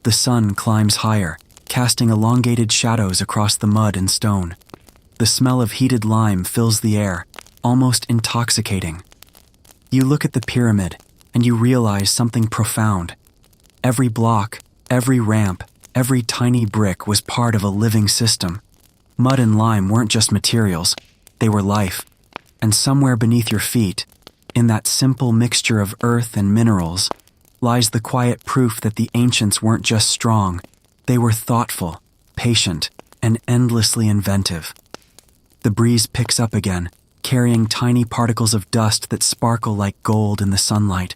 The sun climbs higher, casting elongated shadows across the mud and stone. The smell of heated lime fills the air, almost intoxicating. You look at the pyramid, and you realize something profound. Every block, every ramp, every tiny brick was part of a living system. Mud and lime weren't just materials, they were life. And somewhere beneath your feet, in that simple mixture of earth and minerals, lies the quiet proof that the ancients weren't just strong, they were thoughtful, patient, and endlessly inventive. The breeze picks up again, carrying tiny particles of dust that sparkle like gold in the sunlight.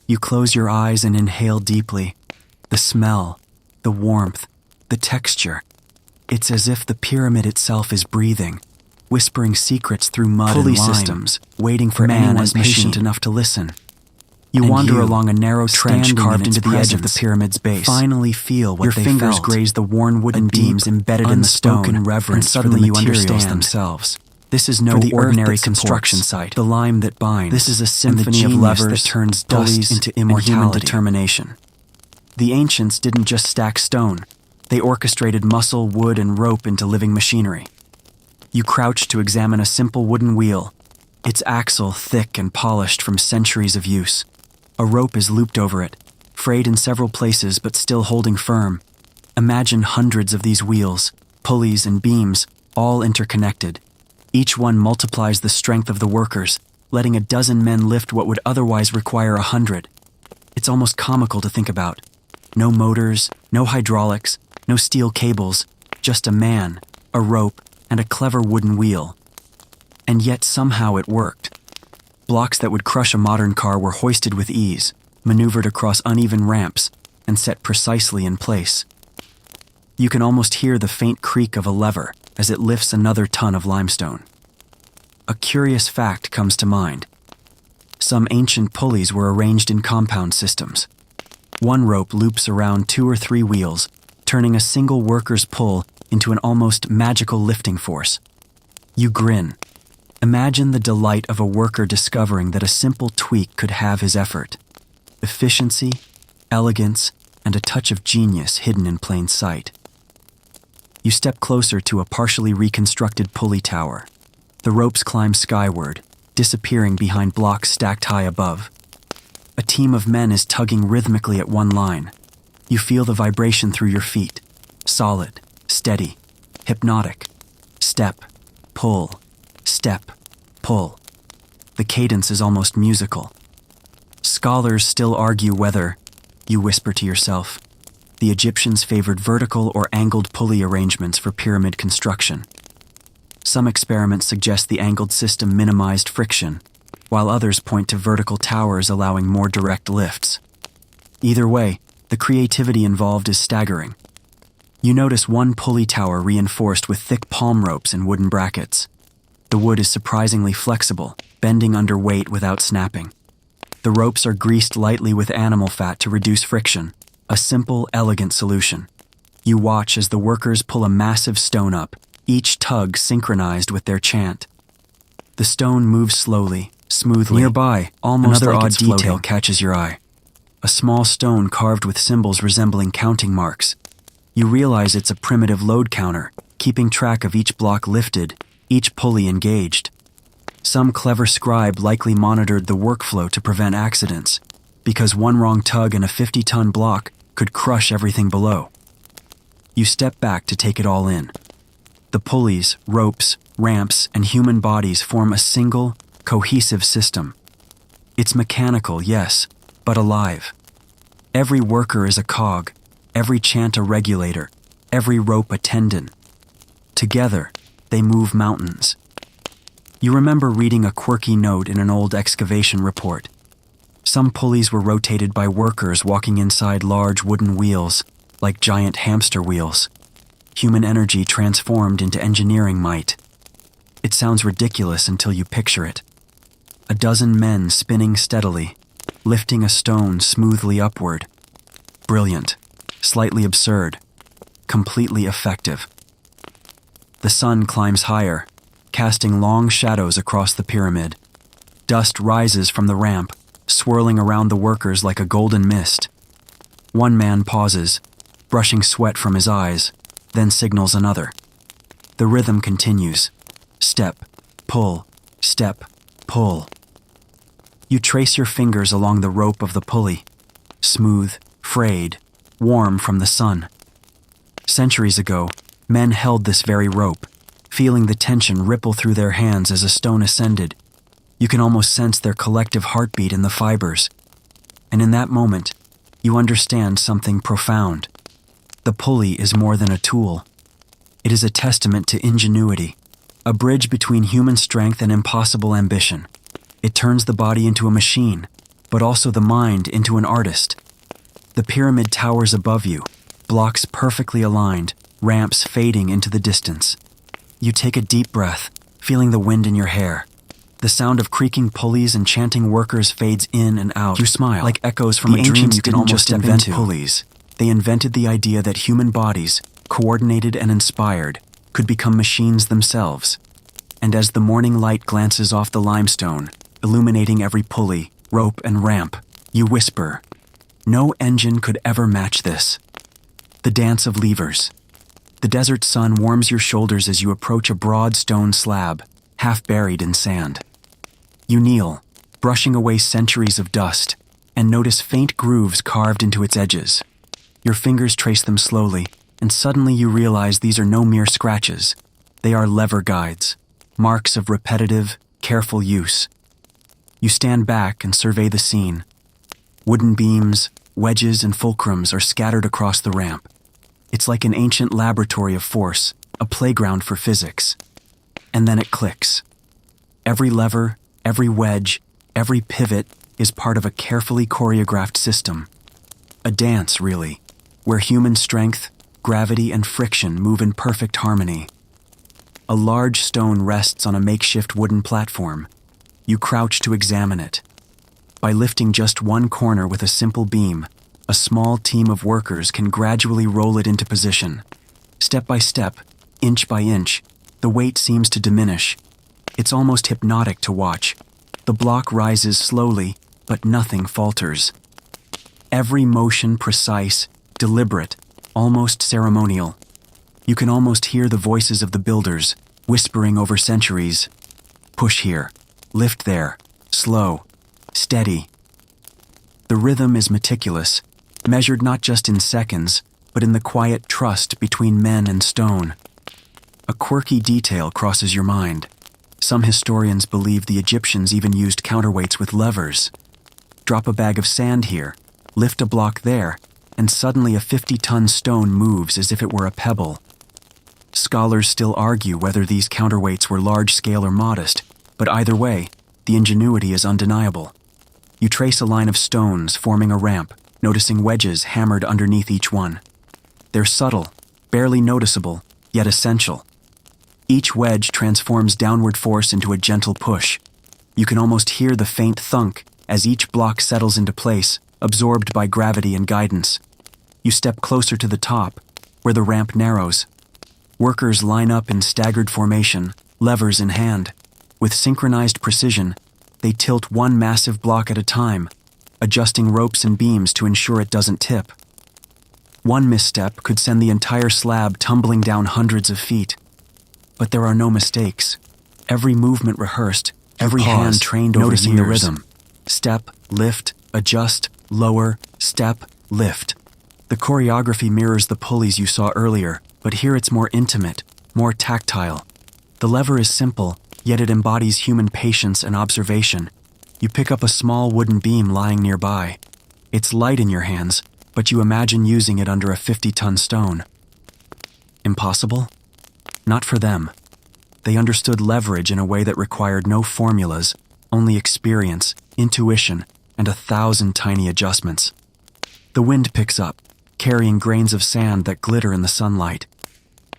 You close your eyes and inhale deeply. The smell, the warmth, the texture. It's as if the pyramid itself is breathing, whispering secrets through mud and lime, systems, waiting for anyone patient enough to listen. You wander along a narrow trench carved into the edge of the pyramid's base. Finally feel what your fingers graze the worn wooden beams embedded in the stone, reverence, and suddenly you understand themselves. This is no ordinary construction site. The lime that binds. This is a symphony of levers that turns dust into immortality. And human determination. The ancients didn't just stack stone. They orchestrated muscle, wood, and rope into living machinery. You crouch to examine a simple wooden wheel, its axle thick and polished from centuries of use. A rope is looped over it, frayed in several places but still holding firm. Imagine hundreds of these wheels, pulleys, and beams, all interconnected. Each one multiplies the strength of the workers, letting a dozen men lift what would otherwise require 100. It's almost comical to think about. No motors, no hydraulics, no steel cables, just a man, a rope, and a clever wooden wheel. And yet somehow it worked. Blocks that would crush a modern car were hoisted with ease, maneuvered across uneven ramps, and set precisely in place. You can almost hear the faint creak of a lever as it lifts another ton of limestone. A curious fact comes to mind. Some ancient pulleys were arranged in compound systems. One rope loops around 2 or 3 wheels, turning a single worker's pull into an almost magical lifting force. You grin. Imagine the delight of a worker discovering that a simple tweak could halve his effort. Efficiency, elegance, and a touch of genius hidden in plain sight. You step closer to a partially reconstructed pulley tower. The ropes climb skyward, disappearing behind blocks stacked high above. A team of men is tugging rhythmically at one line. You feel the vibration through your feet. Solid, steady, hypnotic. Step, pull, step, pull. The cadence is almost musical. Scholars still argue whether, you whisper to yourself, the Egyptians favored vertical or angled pulley arrangements for pyramid construction. Some experiments suggest the angled system minimized friction, while others point to vertical towers allowing more direct lifts. Either way, the creativity involved is staggering. You notice one pulley tower reinforced with thick palm ropes and wooden brackets. The wood is surprisingly flexible, bending under weight without snapping. The ropes are greased lightly with animal fat to reduce friction, a simple, elegant solution. You watch as the workers pull a massive stone up, each tug synchronized with their chant. The stone moves slowly, smoothly. Nearby, almost another odd detail catches your eye. A small stone carved with symbols resembling counting marks. You realize it's a primitive load counter, keeping track of each block lifted, each pulley engaged. Some clever scribe likely monitored the workflow to prevent accidents, because one wrong tug in a 50-ton block could crush everything below. You step back to take it all in. The pulleys, ropes, ramps, and human bodies form a single, cohesive system. It's mechanical, yes, but alive. Every worker is a cog, every chant a regulator, every rope a tendon. Together, they move mountains. You remember reading a quirky note in an old excavation report. Some pulleys were rotated by workers walking inside large wooden wheels, like giant hamster wheels. Human energy transformed into engineering might. It sounds ridiculous until you picture it. A dozen men spinning steadily, lifting a stone smoothly upward. Brilliant, slightly absurd, completely effective. The sun climbs higher, casting long shadows across the pyramid. Dust rises from the ramp, swirling around the workers like a golden mist. One man pauses, brushing sweat from his eyes, then signals another. The rhythm continues. Step, pull, step, pull. You trace your fingers along the rope of the pulley, smooth, frayed, warm from the sun. Centuries ago, men held this very rope, feeling the tension ripple through their hands as a stone ascended. You can almost sense their collective heartbeat in the fibers. And in that moment, you understand something profound. The pulley is more than a tool. It is a testament to ingenuity, a bridge between human strength and impossible ambition. It turns the body into a machine, but also the mind into an artist. The pyramid towers above you, blocks perfectly aligned, ramps fading into the distance. You take a deep breath, feeling the wind in your hair. The sound of creaking pulleys and chanting workers fades in and out. You smile, like echoes from a dream. You can almost invent pulleys. They invented the idea that human bodies, coordinated and inspired, could become machines themselves. And as the morning light glances off the limestone, illuminating every pulley, rope, and ramp, you whisper, "No engine could ever match this." The dance of levers. The desert sun warms your shoulders as you approach a broad stone slab, half buried in sand. You kneel, brushing away centuries of dust, and notice faint grooves carved into its edges. Your fingers trace them slowly, and suddenly you realize these are no mere scratches. They are lever guides, marks of repetitive, careful use. You stand back and survey the scene. Wooden beams, wedges, and fulcrums are scattered across the ramp. It's like an ancient laboratory of force, a playground for physics. And then it clicks. Every lever, every wedge, every pivot is part of a carefully choreographed system. A dance, really, where human strength, gravity, and friction move in perfect harmony. A large stone rests on a makeshift wooden platform. You crouch to examine it. By lifting just one corner with a simple beam, a small team of workers can gradually roll it into position. Step by step, inch by inch, the weight seems to diminish. It's almost hypnotic to watch. The block rises slowly, but nothing falters. Every motion precise, deliberate, almost ceremonial. You can almost hear the voices of the builders, whispering over centuries. Push here, lift there, slow, steady. The rhythm is meticulous, measured not just in seconds, but in the quiet trust between men and stone. A quirky detail crosses your mind. Some historians believe the Egyptians even used counterweights with levers. Drop a bag of sand here, lift a block there, and suddenly a 50-ton stone moves as if it were a pebble. Scholars still argue whether these counterweights were large-scale or modest, but either way, the ingenuity is undeniable. You trace a line of stones forming a ramp, noticing wedges hammered underneath each one. They're subtle, barely noticeable, yet essential. Each wedge transforms downward force into a gentle push. You can almost hear the faint thunk as each block settles into place, absorbed by gravity and guidance. You step closer to the top, where the ramp narrows. Workers line up in staggered formation, levers in hand. With synchronized precision, they tilt one massive block at a time, adjusting ropes and beams to ensure it doesn't tip. One misstep could send the entire slab tumbling down hundreds of feet. But there are no mistakes. Every movement rehearsed, every hand trained over years. Noticing the rhythm. Step, lift, adjust, lower, step, lift. The choreography mirrors the pulleys you saw earlier, but here it's more intimate, more tactile. The lever is simple, yet it embodies human patience and observation. You pick up a small wooden beam lying nearby. It's light in your hands, but you imagine using it under a 50-ton stone. Impossible? Not for them. They understood leverage in a way that required no formulas, only experience, intuition, and 1,000 tiny adjustments. The wind picks up, carrying grains of sand that glitter in the sunlight.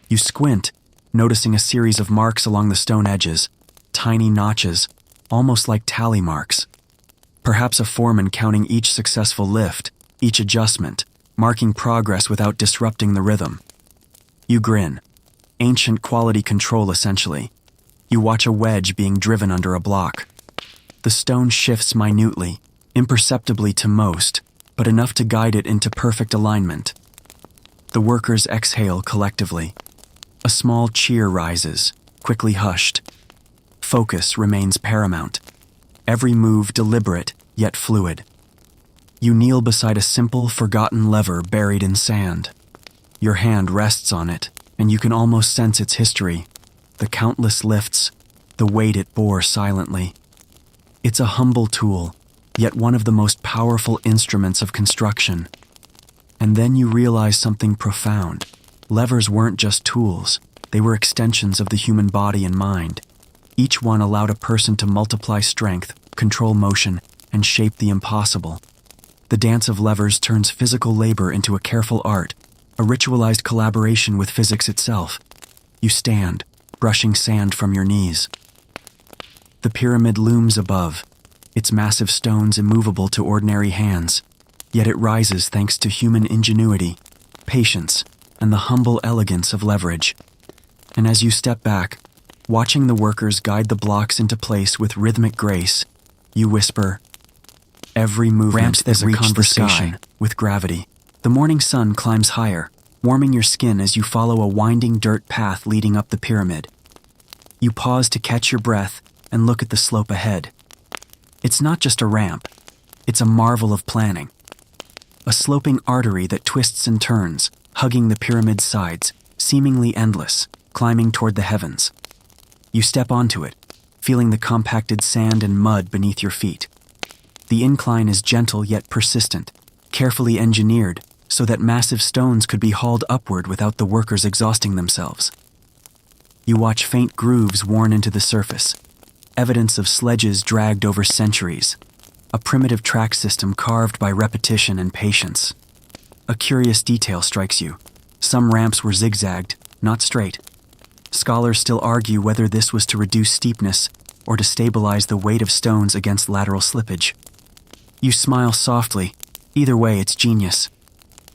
You squint, noticing a series of marks along the stone edges, tiny notches, almost like tally marks. perhaps a foreman counting each successful lift, each adjustment, marking progress without disrupting the rhythm. You grin. Ancient quality control, essentially. You watch a wedge being driven under a block. The stone shifts minutely, imperceptibly to most, but enough to guide it into perfect alignment. The workers exhale collectively. A small cheer rises, quickly hushed. Focus remains paramount. Every move deliberate, yet fluid. You kneel beside a simple, forgotten lever buried in sand. Your hand rests on it, and you can almost sense its history, the countless lifts, the weight it bore silently. It's a humble tool, yet one of the most powerful instruments of construction. And then you realize something profound. Levers weren't just tools, they were extensions of the human body and mind. Each one allowed a person to multiply strength, control motion, and shape the impossible. The dance of levers turns physical labor into a careful art, a ritualized collaboration with physics itself. You stand, brushing sand from your knees. The pyramid looms above, its massive stones immovable to ordinary hands, yet it rises thanks to human ingenuity, patience, and the humble elegance of leverage. And as you step back, watching the workers guide the blocks into place with rhythmic grace, you whisper, "Every movement is a conversation with gravity." The morning sun climbs higher, warming your skin as you follow a winding dirt path leading up the pyramid. You pause to catch your breath and look at the slope ahead. It's not just a ramp, it's a marvel of planning. A sloping artery that twists and turns, hugging the pyramid's sides, seemingly endless, climbing toward the heavens. You step onto it, feeling the compacted sand and mud beneath your feet. The incline is gentle yet persistent, carefully engineered so that massive stones could be hauled upward without the workers exhausting themselves. You watch faint grooves worn into the surface, evidence of sledges dragged over centuries, a primitive track system carved by repetition and patience. A curious detail strikes you. Some ramps were zigzagged, not straight. Scholars still argue whether this was to reduce steepness or to stabilize the weight of stones against lateral slippage. You smile softly. Either way, it's genius.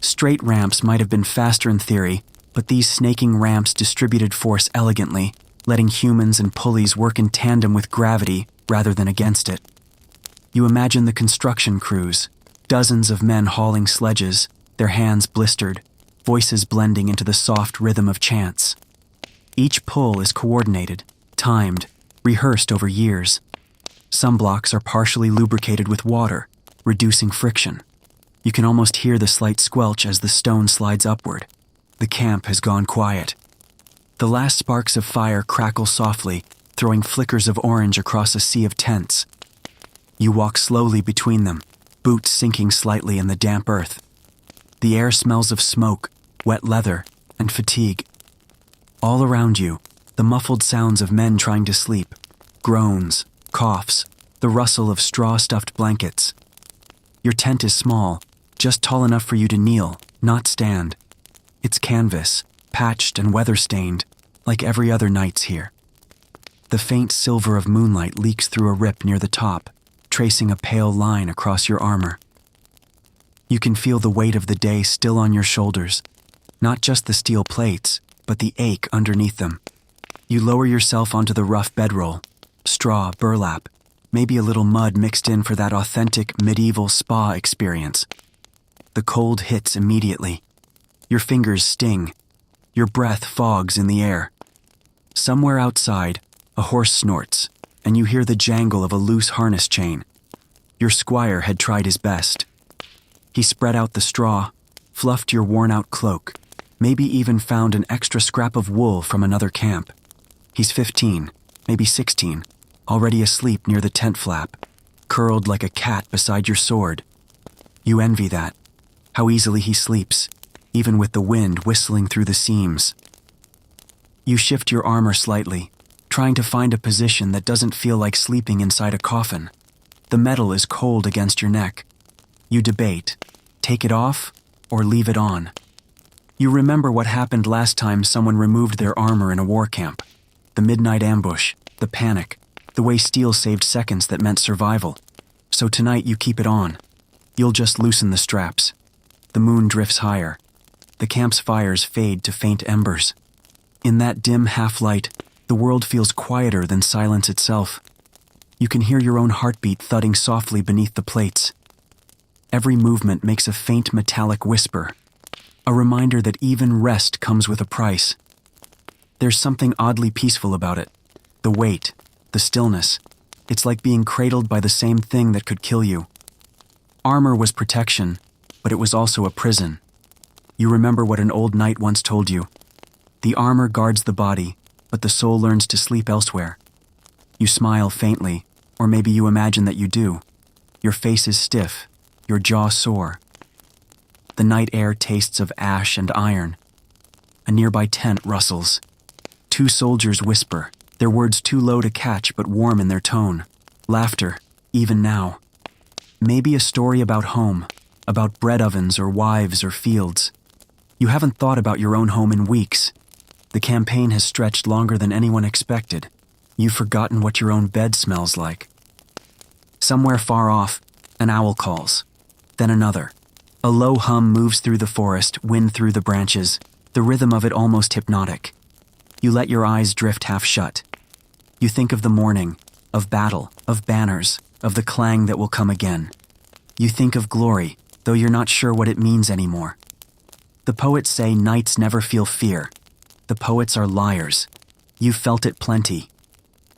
Straight ramps might have been faster in theory, but these snaking ramps distributed force elegantly, letting humans and pulleys work in tandem with gravity rather than against it. You imagine the construction crews, dozens of men hauling sledges, their hands blistered, voices blending into the soft rhythm of chants. Each pull is coordinated, timed, rehearsed over years. Some blocks are partially lubricated with water, reducing friction. You can almost hear the slight squelch as the stone slides upward. The camp has gone quiet. The last sparks of fire crackle softly, throwing flickers of orange across a sea of tents. You walk slowly between them, boots sinking slightly in the damp earth. The air smells of smoke, wet leather, and fatigue. All around you, the muffled sounds of men trying to sleep, groans, coughs, the rustle of straw-stuffed blankets. Your tent is small, just tall enough for you to kneel, not stand. It's canvas, patched and weather-stained, like every other night's here. The faint silver of moonlight leaks through a rip near the top, tracing a pale line across your armor. You can feel the weight of the day still on your shoulders, not just the steel plates, but the ache underneath them. You lower yourself onto the rough bedroll, straw, burlap, maybe a little mud mixed in for that authentic medieval spa experience. The cold hits immediately. Your fingers sting. Your breath fogs in the air. Somewhere outside, a horse snorts, and you hear the jangle of a loose harness chain. Your squire had tried his best. He spread out the straw, fluffed your worn-out cloak, maybe even found an extra scrap of wool from another camp. He's 15, maybe 16, already asleep near the tent flap, curled like a cat beside your sword. You envy that, how easily he sleeps, even with the wind whistling through the seams. You shift your armor slightly, trying to find a position that doesn't feel like sleeping inside a coffin. The metal is cold against your neck. You debate, take it off or leave it on. You remember what happened last time someone removed their armor in a war camp. The midnight ambush, the panic, the way steel saved seconds that meant survival. So tonight you keep it on. You'll just loosen the straps. The moon drifts higher. The camp's fires fade to faint embers. In that dim half-light, the world feels quieter than silence itself. You can hear your own heartbeat thudding softly beneath the plates. Every movement makes a faint metallic whisper, a reminder that even rest comes with a price. There's something oddly peaceful about it. The weight, the stillness. It's like being cradled by the same thing that could kill you. Armor was protection, but it was also a prison. You remember what an old knight once told you. The armor guards the body, but the soul learns to sleep elsewhere. You smile faintly, or maybe you imagine that you do. Your face is stiff, your jaw sore. The night air tastes of ash and iron. A nearby tent rustles. Two soldiers whisper, their words too low to catch but warm in their tone. Laughter, even now. Maybe a story about home, about bread ovens or wives or fields. You haven't thought about your own home in weeks. The campaign has stretched longer than anyone expected. You've forgotten what your own bed smells like. Somewhere far off, an owl calls. Then another. A low hum moves through the forest, wind through the branches, the rhythm of it almost hypnotic. You let your eyes drift half shut. You think of the morning, of battle, of banners, of the clang that will come again. You think of glory, though you're not sure what it means anymore. The poets say knights never feel fear. The poets are liars. You've felt it plenty.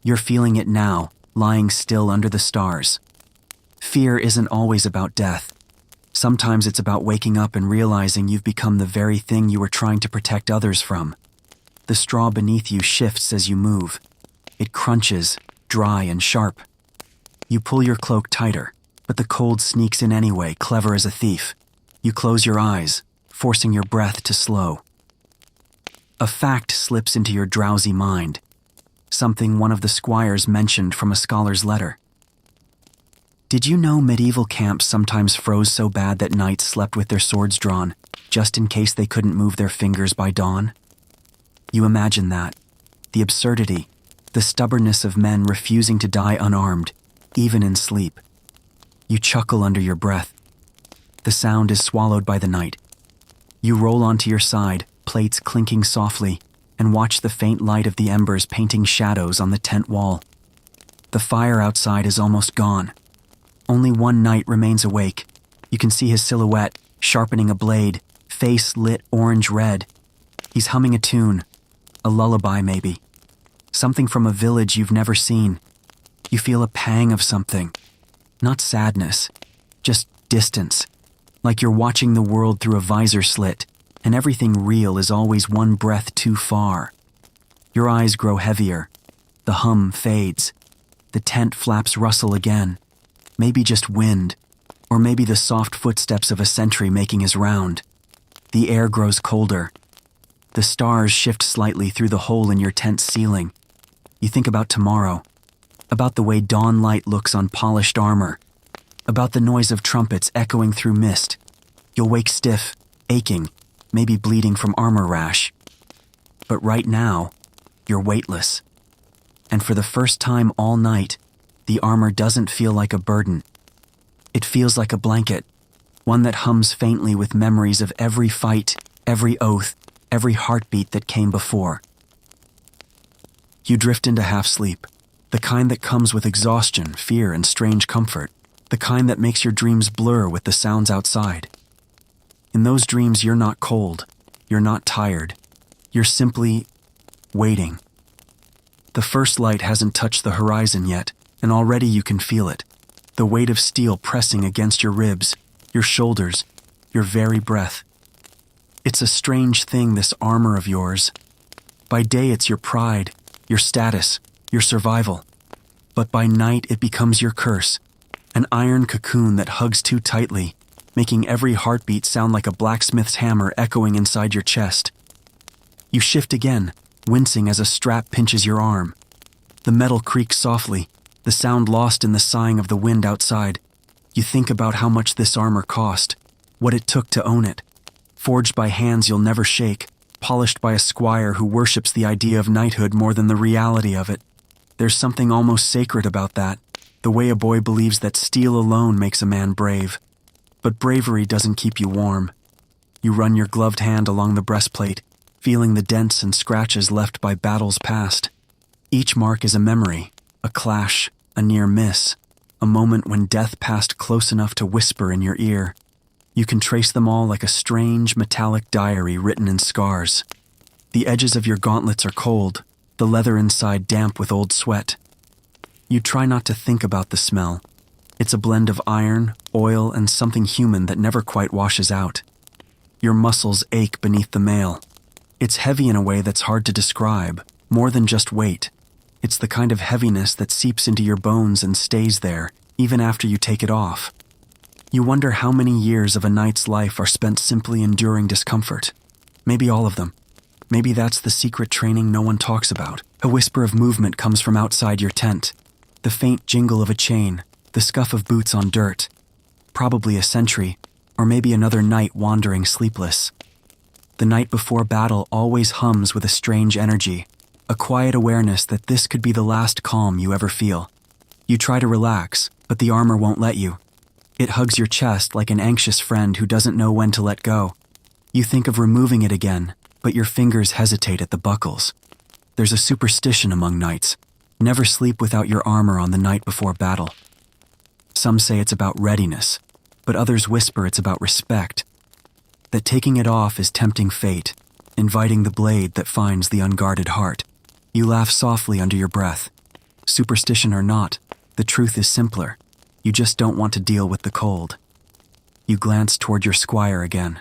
You're feeling it now, lying still under the stars. Fear isn't always about death. Sometimes it's about waking up and realizing you've become the very thing you were trying to protect others from. The straw beneath you shifts as you move. It crunches, dry and sharp. You pull your cloak tighter, but the cold sneaks in anyway, clever as a thief. You close your eyes, forcing your breath to slow. A fact slips into your drowsy mind. Something one of the squires mentioned from a scholar's letter. Did you know medieval camps sometimes froze so bad that knights slept with their swords drawn, just in case they couldn't move their fingers by dawn? You imagine that. The absurdity, the stubbornness of men refusing to die unarmed, even in sleep. You chuckle under your breath. The sound is swallowed by the night. You roll onto your side, plates clinking softly, and watch the faint light of the embers painting shadows on the tent wall. The fire outside is almost gone. Only one knight remains awake. You can see his silhouette, sharpening a blade, face lit orange-red. He's humming a tune, a lullaby maybe. Something from a village you've never seen. You feel a pang of something. Not sadness, just distance. Like you're watching the world through a visor slit, and everything real is always one breath too far. Your eyes grow heavier. The hum fades. The tent flaps rustle again. Maybe just wind, or maybe the soft footsteps of a sentry making his round. The air grows colder. The stars shift slightly through the hole in your tent's ceiling. You think about tomorrow, about the way dawn light looks on polished armor, about the noise of trumpets echoing through mist. You'll wake stiff, aching, maybe bleeding from armor rash. But right now, you're weightless. And for the first time all night, the armor doesn't feel like a burden. It feels like a blanket, one that hums faintly with memories of every fight, every oath, every heartbeat that came before. You drift into half-sleep, the kind that comes with exhaustion, fear, and strange comfort, the kind that makes your dreams blur with the sounds outside. In those dreams, you're not cold, you're not tired, you're simply waiting. The first light hasn't touched the horizon yet, and already you can feel it, the weight of steel pressing against your ribs, your shoulders, your very breath. It's a strange thing, this armor of yours. By day it's your pride, your status, your survival. But by night it becomes your curse, an iron cocoon that hugs too tightly, making every heartbeat sound like a blacksmith's hammer echoing inside your chest. You shift again, wincing as a strap pinches your arm. The metal creaks softly, the sound lost in the sighing of the wind outside. You think about how much this armor cost, what it took to own it. Forged by hands you'll never shake, polished by a squire who worships the idea of knighthood more than the reality of it. There's something almost sacred about that, the way a boy believes that steel alone makes a man brave. But bravery doesn't keep you warm. You run your gloved hand along the breastplate, feeling the dents and scratches left by battles past. Each mark is a memory, a clash, a near miss, a moment when death passed close enough to whisper in your ear. You can trace them all like a strange, metallic diary written in scars. The edges of your gauntlets are cold, the leather inside damp with old sweat. You try not to think about the smell. It's a blend of iron, oil, and something human that never quite washes out. Your muscles ache beneath the mail. It's heavy in a way that's hard to describe, more than just weight. It's the kind of heaviness that seeps into your bones and stays there, even after you take it off. You wonder how many years of a knight's life are spent simply enduring discomfort. Maybe all of them. Maybe that's the secret training no one talks about. A whisper of movement comes from outside your tent. The faint jingle of a chain, the scuff of boots on dirt. Probably a sentry, or maybe another knight wandering sleepless. The night before battle always hums with a strange energy, a quiet awareness that this could be the last calm you ever feel. You try to relax, but the armor won't let you. It hugs your chest like an anxious friend who doesn't know when to let go. You think of removing it again, but your fingers hesitate at the buckles. There's a superstition among knights. Never sleep without your armor on the night before battle. Some say it's about readiness, but others whisper it's about respect. That taking it off is tempting fate, inviting the blade that finds the unguarded heart. You laugh softly under your breath. Superstition or not, the truth is simpler. You just don't want to deal with the cold. You glance toward your squire again.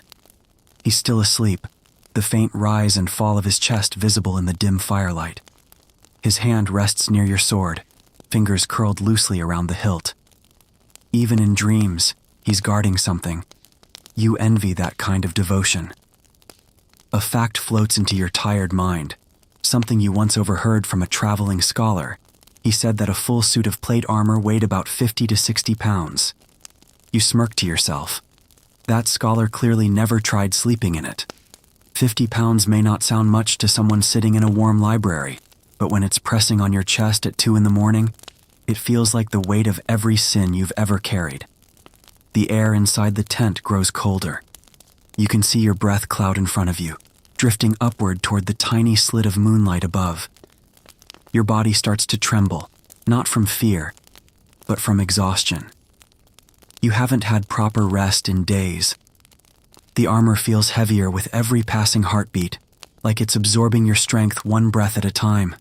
He's still asleep, the faint rise and fall of his chest visible in the dim firelight. His hand rests near your sword, fingers curled loosely around the hilt. Even in dreams, he's guarding something. You envy that kind of devotion. A fact floats into your tired mind, something you once overheard from a traveling scholar. He said that a full suit of plate armor weighed about 50 to 60 pounds. You smirk to yourself. That scholar clearly never tried sleeping in it. 50 pounds may not sound much to someone sitting in a warm library, but when it's pressing on your chest at 2 a.m, it feels like the weight of every sin you've ever carried. The air inside the tent grows colder. You can see your breath cloud in front of you, drifting upward toward the tiny slit of moonlight above. Your body starts to tremble, not from fear, but from exhaustion. You haven't had proper rest in days. The armor feels heavier with every passing heartbeat, like it's absorbing your strength one breath at a time.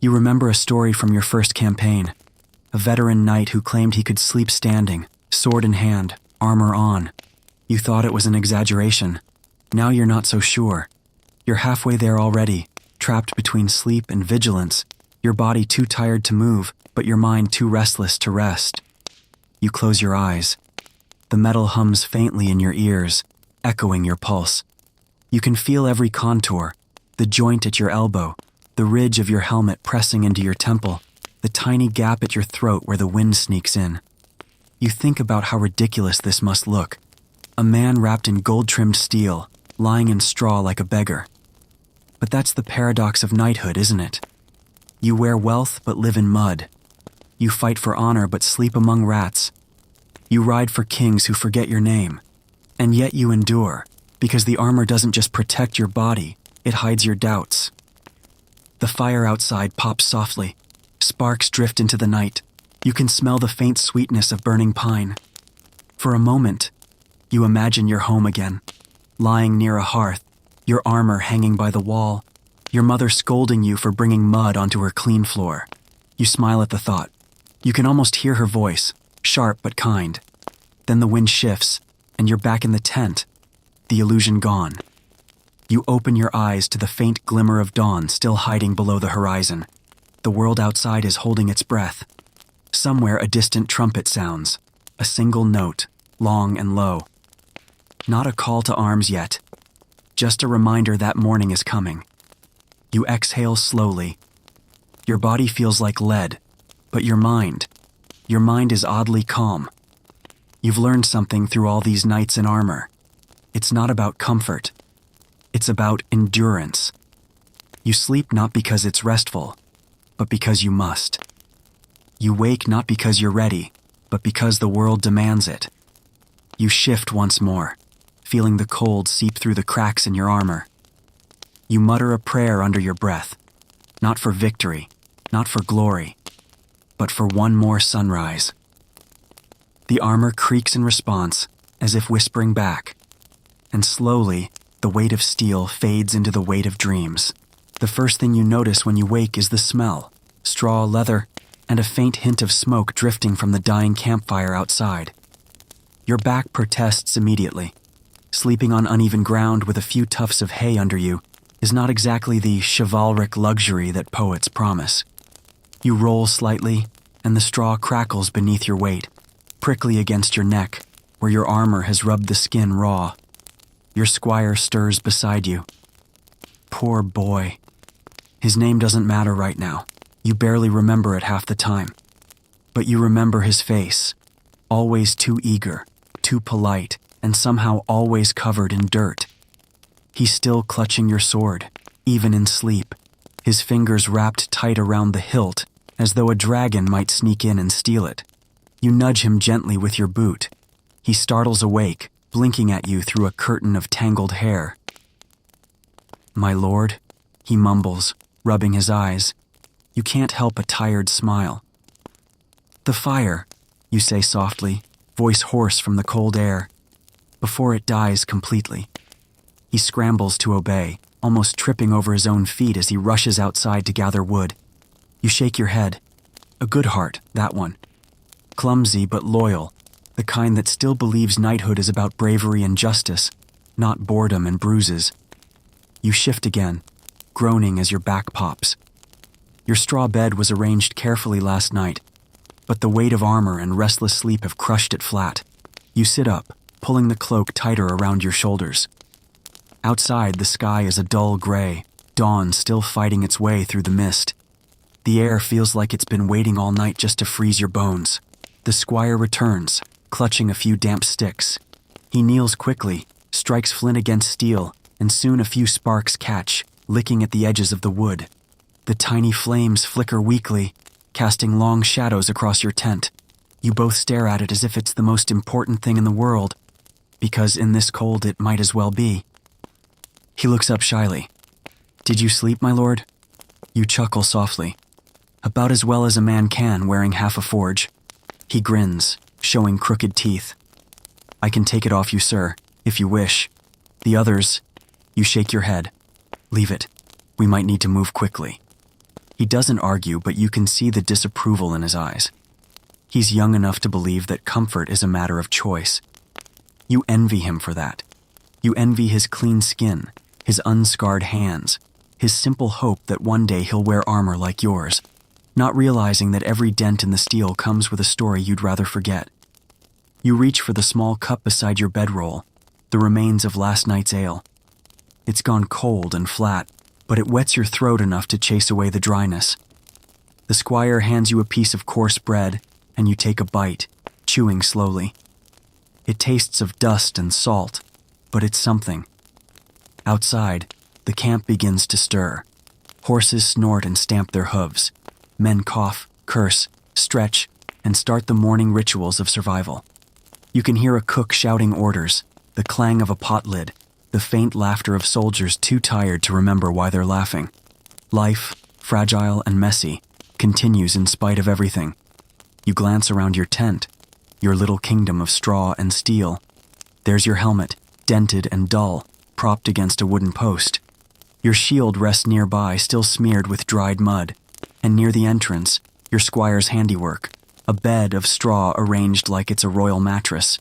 You remember a story from your first campaign, a veteran knight who claimed he could sleep standing, sword in hand, armor on. You thought it was an exaggeration. Now you're not so sure. You're halfway there already, trapped between sleep and vigilance, your body too tired to move, but your mind too restless to rest. You close your eyes. The metal hums faintly in your ears, echoing your pulse. You can feel every contour, the joint at your elbow, the ridge of your helmet pressing into your temple, the tiny gap at your throat where the wind sneaks in. You think about how ridiculous this must look. A man wrapped in gold-trimmed steel, lying in straw like a beggar. But that's the paradox of knighthood, isn't it? You wear wealth but live in mud. You fight for honor but sleep among rats. You ride for kings who forget your name. And yet you endure, because the armor doesn't just protect your body, it hides your doubts. The fire outside pops softly. Sparks drift into the night. You can smell the faint sweetness of burning pine. For a moment, you imagine you're home again, lying near a hearth, your armor hanging by the wall, your mother scolding you for bringing mud onto her clean floor. You smile at the thought. You can almost hear her voice, sharp but kind. Then the wind shifts, and you're back in the tent, the illusion gone. You open your eyes to the faint glimmer of dawn still hiding below the horizon. The world outside is holding its breath. Somewhere a distant trumpet sounds, a single note, long and low. Not a call to arms yet, just a reminder that morning is coming. You exhale slowly. Your body feels like lead, but your mind is oddly calm. You've learned something through all these nights in armor. It's not about comfort. It's about endurance. You sleep not because it's restful, but because you must. You wake not because you're ready, but because the world demands it. You shift once more, feeling the cold seep through the cracks in your armor. You mutter a prayer under your breath, not for victory, not for glory, but for one more sunrise. The armor creaks in response, as if whispering back, and slowly, the weight of steel fades into the weight of dreams. The first thing you notice when you wake is the smell, straw, leather, and a faint hint of smoke drifting from the dying campfire outside. Your back protests immediately. Sleeping on uneven ground with a few tufts of hay under you is not exactly the chivalric luxury that poets promise. You roll slightly, and the straw crackles beneath your weight, prickly against your neck, where your armor has rubbed the skin raw. Your squire stirs beside you. Poor boy. His name doesn't matter right now. You barely remember it half the time. But you remember his face, always too eager, too polite, and somehow always covered in dirt. He's still clutching your sword, even in sleep, his fingers wrapped tight around the hilt, as though a dragon might sneak in and steal it. You nudge him gently with your boot. He startles awake, blinking at you through a curtain of tangled hair. "My lord," he mumbles, rubbing his eyes. You can't help a tired smile. "The fire," you say softly, voice hoarse from the cold air, before it dies completely. He scrambles to obey, almost tripping over his own feet as he rushes outside to gather wood. You shake your head. A good heart, that one. Clumsy but loyal, the kind that still believes knighthood is about bravery and justice, not boredom and bruises. You shift again, groaning as your back pops. Your straw bed was arranged carefully last night, but the weight of armor and restless sleep have crushed it flat. You sit up, pulling the cloak tighter around your shoulders. Outside, the sky is a dull gray, dawn still fighting its way through the mist. The air feels like it's been waiting all night just to freeze your bones. The squire returns, clutching a few damp sticks. He kneels quickly, strikes flint against steel, and soon a few sparks catch, licking at the edges of the wood. The tiny flames flicker weakly, casting long shadows across your tent. You both stare at it as if it's the most important thing in the world, because in this cold it might as well be. He looks up shyly. "Did you sleep, my lord?" You chuckle softly. "About as well as a man can wearing half a forge." He grins, showing crooked teeth. "I can take it off you, sir, if you wish. The others..." You shake your head. "Leave it. We might need to move quickly." He doesn't argue, but you can see the disapproval in his eyes. He's young enough to believe that comfort is a matter of choice. You envy him for that. You envy his clean skin, his unscarred hands, his simple hope that one day he'll wear armor like yours, not realizing that every dent in the steel comes with a story you'd rather forget. You reach for the small cup beside your bedroll, the remains of last night's ale. It's gone cold and flat, but it wets your throat enough to chase away the dryness. The squire hands you a piece of coarse bread, and you take a bite, chewing slowly. It tastes of dust and salt, but it's something. Outside, the camp begins to stir. Horses snort and stamp their hooves. Men cough, curse, stretch, and start the morning rituals of survival. You can hear a cook shouting orders, the clang of a pot lid, the faint laughter of soldiers too tired to remember why they're laughing. Life, fragile and messy, continues in spite of everything. You glance around your tent, your little kingdom of straw and steel. There's your helmet, dented and dull, propped against a wooden post. Your shield rests nearby, still smeared with dried mud. And near the entrance, your squire's handiwork, a bed of straw arranged like it's a royal mattress.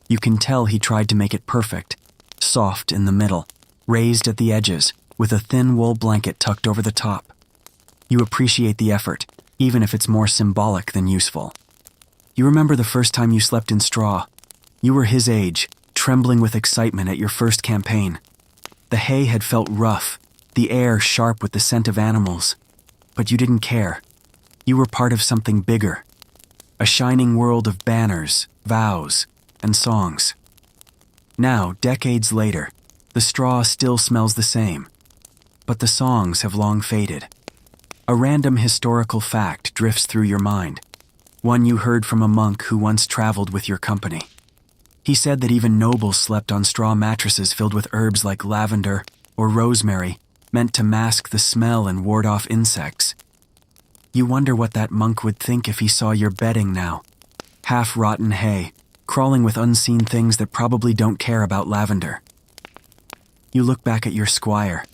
You can tell he tried to make it perfect, soft in the middle, raised at the edges, with a thin wool blanket tucked over the top. You appreciate the effort, even if it's more symbolic than useful. You remember the first time you slept in straw. You were his age, trembling with excitement at your first campaign. The hay had felt rough, the air sharp with the scent of animals. But you didn't care. You were part of something bigger. A shining world of banners, vows, and songs. Now, decades later, the straw still smells the same, but the songs have long faded. A random historical fact drifts through your mind, one you heard from a monk who once traveled with your company. He said that even nobles slept on straw mattresses filled with herbs like lavender or rosemary, meant to mask the smell and ward off insects. You wonder what that monk would think if he saw your bedding now. Half-rotten hay, crawling with unseen things that probably don't care about lavender. You look back at your squire.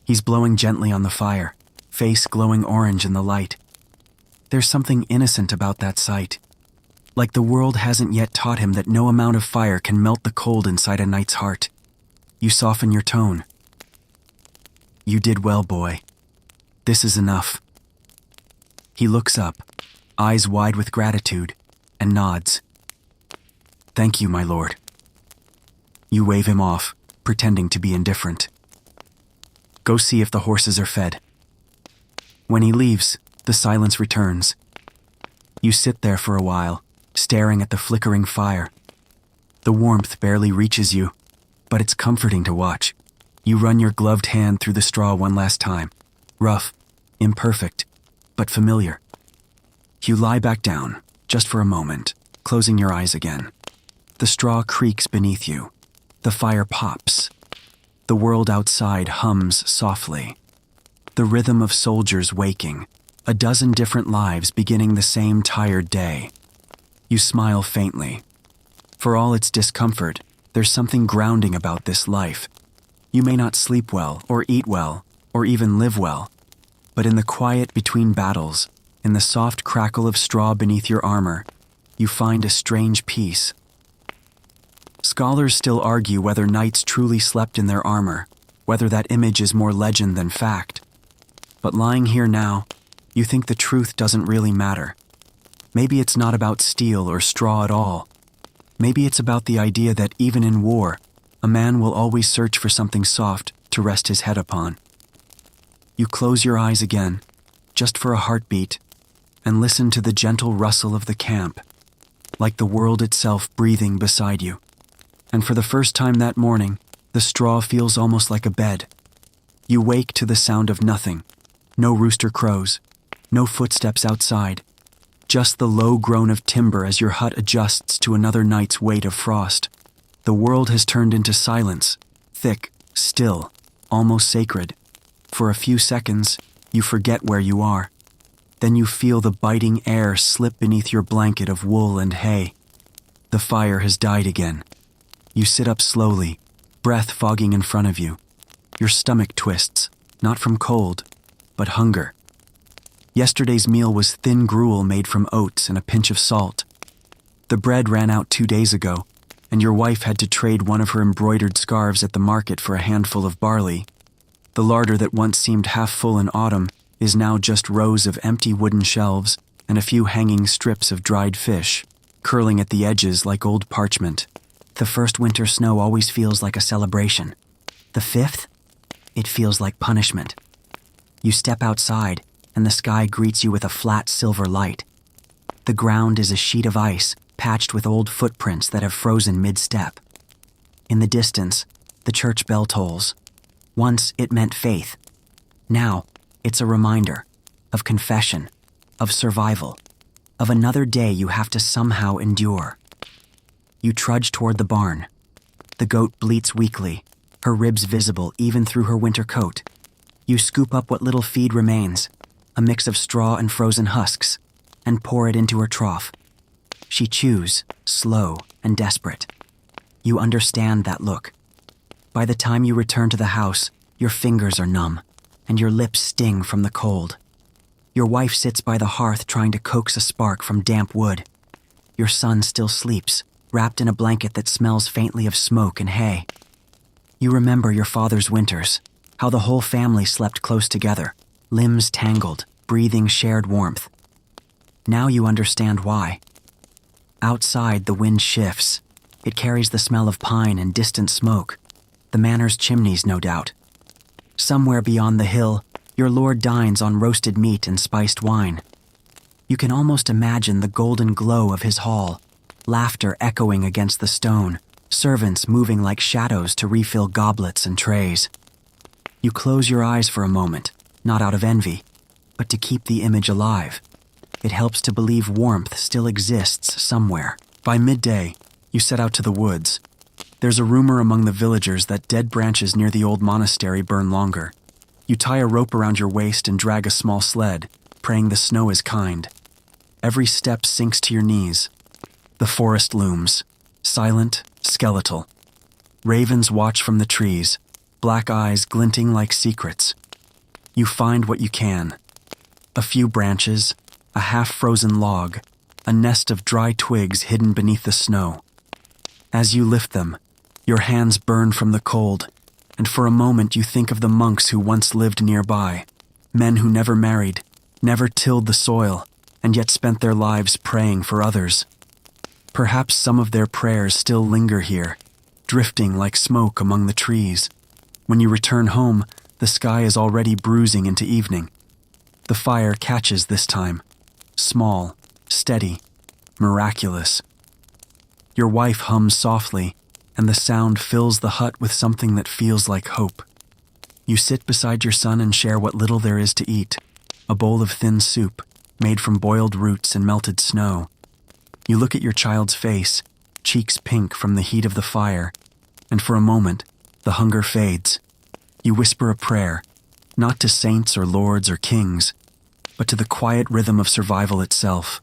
He's blowing gently on the fire, face glowing orange in the light. There's something innocent about that sight. Like the world hasn't yet taught him that no amount of fire can melt the cold inside a knight's heart. You soften your tone. You did well, boy. This is enough. He looks up, eyes wide with gratitude, and nods. Thank you, my lord. You wave him off, pretending to be indifferent. Go see if the horses are fed. When he leaves, the silence returns. You sit there for a while, staring at the flickering fire. The warmth barely reaches you, but it's comforting to watch. You run your gloved hand through the straw one last time. Rough, imperfect, but familiar. You lie back down, just for a moment, closing your eyes again. The straw creaks beneath you. The fire pops. The world outside hums softly. The rhythm of soldiers waking, a dozen different lives beginning the same tired day. You smile faintly. For all its discomfort, there's something grounding about this life. You may not sleep well, or eat well, or even live well, but in the quiet between battles, in the soft crackle of straw beneath your armor, you find a strange peace. Scholars still argue whether knights truly slept in their armor, whether that image is more legend than fact. But lying here now, you think the truth doesn't really matter. Maybe it's not about steel or straw at all. Maybe it's about the idea that even in war, a man will always search for something soft to rest his head upon. You close your eyes again, just for a heartbeat, and listen to the gentle rustle of the camp, like the world itself breathing beside you. And for the first time that morning, the straw feels almost like a bed. You wake to the sound of nothing. No rooster crows, no footsteps outside, just the low groan of timber as your hut adjusts to another night's weight of frost. The world has turned into silence, thick, still, almost sacred. For a few seconds, you forget where you are. Then you feel the biting air slip beneath your blanket of wool and hay. The fire has died again. You sit up slowly, breath fogging in front of you. Your stomach twists, not from cold, but hunger. Yesterday's meal was thin gruel made from oats and a pinch of salt. The bread ran out 2 days ago, and your wife had to trade one of her embroidered scarves at the market for a handful of barley. The larder that once seemed half full in autumn is now just rows of empty wooden shelves and a few hanging strips of dried fish, curling at the edges like old parchment. The first winter snow always feels like a celebration. The 5th, it feels like punishment. You step outside, and the sky greets you with a flat silver light. The ground is a sheet of ice, patched with old footprints that have frozen mid-step. In the distance, the church bell tolls. Once it meant faith. Now, it's a reminder of confession, of survival, of another day you have to somehow endure. You trudge toward the barn. The goat bleats weakly, her ribs visible even through her winter coat. You scoop up what little feed remains, a mix of straw and frozen husks, and pour it into her trough. She chews, slow and desperate. You understand that look. By the time you return to the house, your fingers are numb, and your lips sting from the cold. Your wife sits by the hearth trying to coax a spark from damp wood. Your son still sleeps, wrapped in a blanket that smells faintly of smoke and hay. You remember your father's winters, how the whole family slept close together, limbs tangled, breathing shared warmth. Now you understand why. Outside, the wind shifts. It carries the smell of pine and distant smoke. The manor's chimneys, no doubt. Somewhere beyond the hill, your lord dines on roasted meat and spiced wine. You can almost imagine the golden glow of his hall, laughter echoing against the stone, servants moving like shadows to refill goblets and trays. You close your eyes for a moment, not out of envy, but to keep the image alive. It helps to believe warmth still exists somewhere. By midday, you set out to the woods. There's a rumor among the villagers that dead branches near the old monastery burn longer. You tie a rope around your waist and drag a small sled, praying the snow is kind. Every step sinks to your knees. The forest looms, silent, skeletal. Ravens watch from the trees, black eyes glinting like secrets. You find what you can. A few branches, a half-frozen log, a nest of dry twigs hidden beneath the snow. As you lift them, your hands burn from the cold, and for a moment you think of the monks who once lived nearby, men who never married, never tilled the soil, and yet spent their lives praying for others. Perhaps some of their prayers still linger here, drifting like smoke among the trees. When you return home, the sky is already bruising into evening. The fire catches this time, small, steady, miraculous. Your wife hums softly, and the sound fills the hut with something that feels like hope. You sit beside your son and share what little there is to eat, a bowl of thin soup, made from boiled roots and melted snow. You look at your child's face, cheeks pink from the heat of the fire, and for a moment, the hunger fades. You whisper a prayer, not to saints or lords or kings, but to the quiet rhythm of survival itself.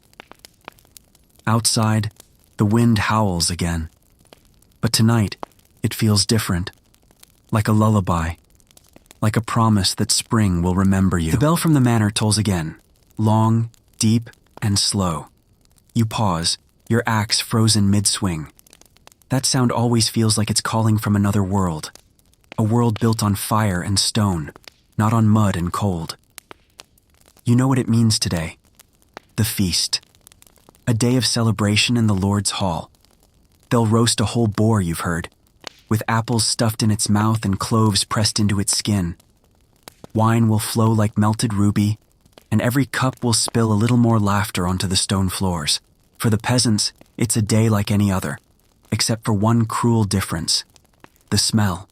Outside, the wind howls again. But tonight, it feels different, like a lullaby, like a promise that spring will remember you. The bell from the manor tolls again, long, deep, and slow. You pause, your axe frozen mid-swing. That sound always feels like it's calling from another world, a world built on fire and stone, not on mud and cold. You know what it means today. The feast. A day of celebration in the Lord's hall. They'll roast a whole boar, you've heard, with apples stuffed in its mouth and cloves pressed into its skin. Wine will flow like melted ruby, and every cup will spill a little more laughter onto the stone floors. For the peasants, it's a day like any other, except for one cruel difference: the smell.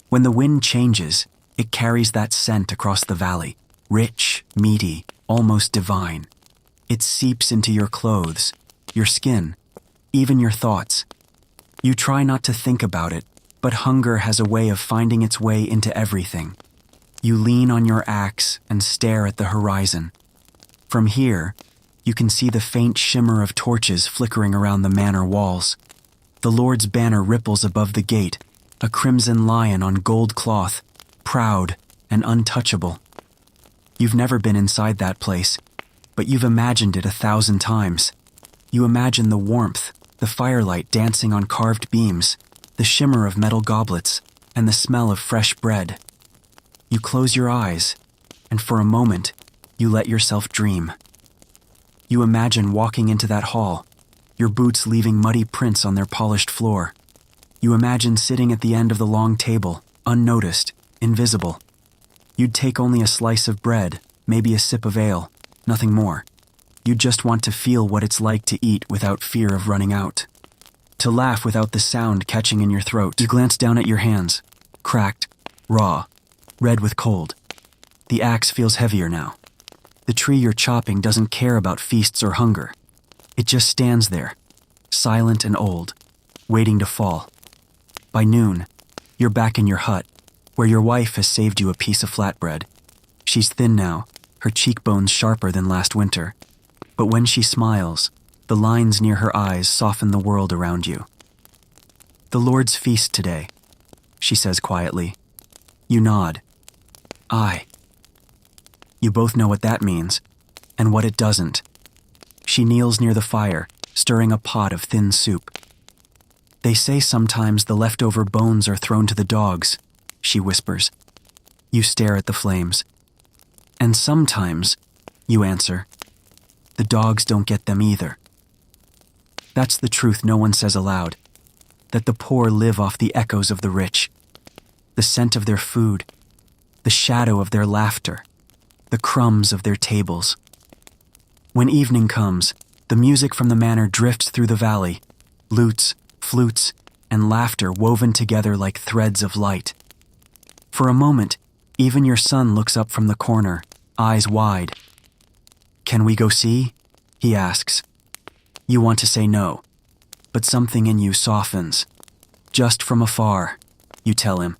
When the wind changes, it carries that scent across the valley, rich, meaty, almost divine. It seeps into your clothes, your skin, even your thoughts. You try not to think about it, but hunger has a way of finding its way into everything. You lean on your axe and stare at the horizon. From here, you can see the faint shimmer of torches flickering around the manor walls. The Lord's banner ripples above the gate, a crimson lion on gold cloth, proud and untouchable. You've never been inside that place, but you've imagined it 1,000 times. You imagine the warmth, the firelight dancing on carved beams, the shimmer of metal goblets, and the smell of fresh bread. You close your eyes, and for a moment, you let yourself dream. You imagine walking into that hall, your boots leaving muddy prints on their polished floor. You imagine sitting at the end of the long table, unnoticed, invisible. You'd take only a slice of bread, maybe a sip of ale, nothing more. You just want to feel what it's like to eat without fear of running out. To laugh without the sound catching in your throat. You glance down at your hands, cracked, raw, red with cold. The axe feels heavier now. The tree you're chopping doesn't care about feasts or hunger. It just stands there, silent and old, waiting to fall. By noon, you're back in your hut, where your wife has saved you a piece of flatbread. She's thin now, her cheekbones sharper than last winter. But when she smiles, the lines near her eyes soften the world around you. "The Lord's feast today," she says quietly. You nod. "Aye." You both know what that means, and what it doesn't. She kneels near the fire, stirring a pot of thin soup. "They say sometimes the leftover bones are thrown to the dogs," she whispers. You stare at the flames. "And sometimes," you answer, "the dogs don't get them either." That's the truth no one says aloud, that the poor live off the echoes of the rich, the scent of their food, the shadow of their laughter, the crumbs of their tables. When evening comes, the music from the manor drifts through the valley, lutes, flutes, and laughter woven together like threads of light. For a moment, even your son looks up from the corner, eyes wide. "Can we go see?" he asks. You want to say no, but something in you softens. "Just from afar," you tell him.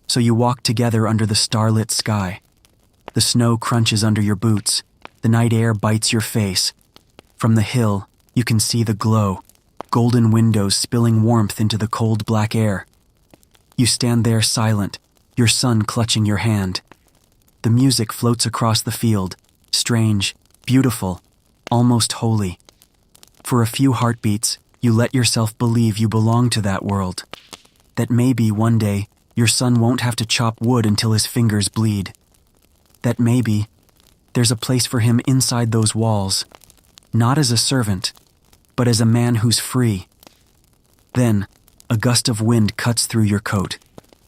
So you walk together under the starlit sky. The snow crunches under your boots. The night air bites your face. From the hill, you can see the glow, golden windows spilling warmth into the cold black air. You stand there silent, your son clutching your hand. The music floats across the field, strange, beautiful, almost holy. For a few heartbeats, you let yourself believe you belong to that world. That maybe one day, your son won't have to chop wood until his fingers bleed. That maybe there's a place for him inside those walls, not as a servant, but as a man who's free. Then, a gust of wind cuts through your coat.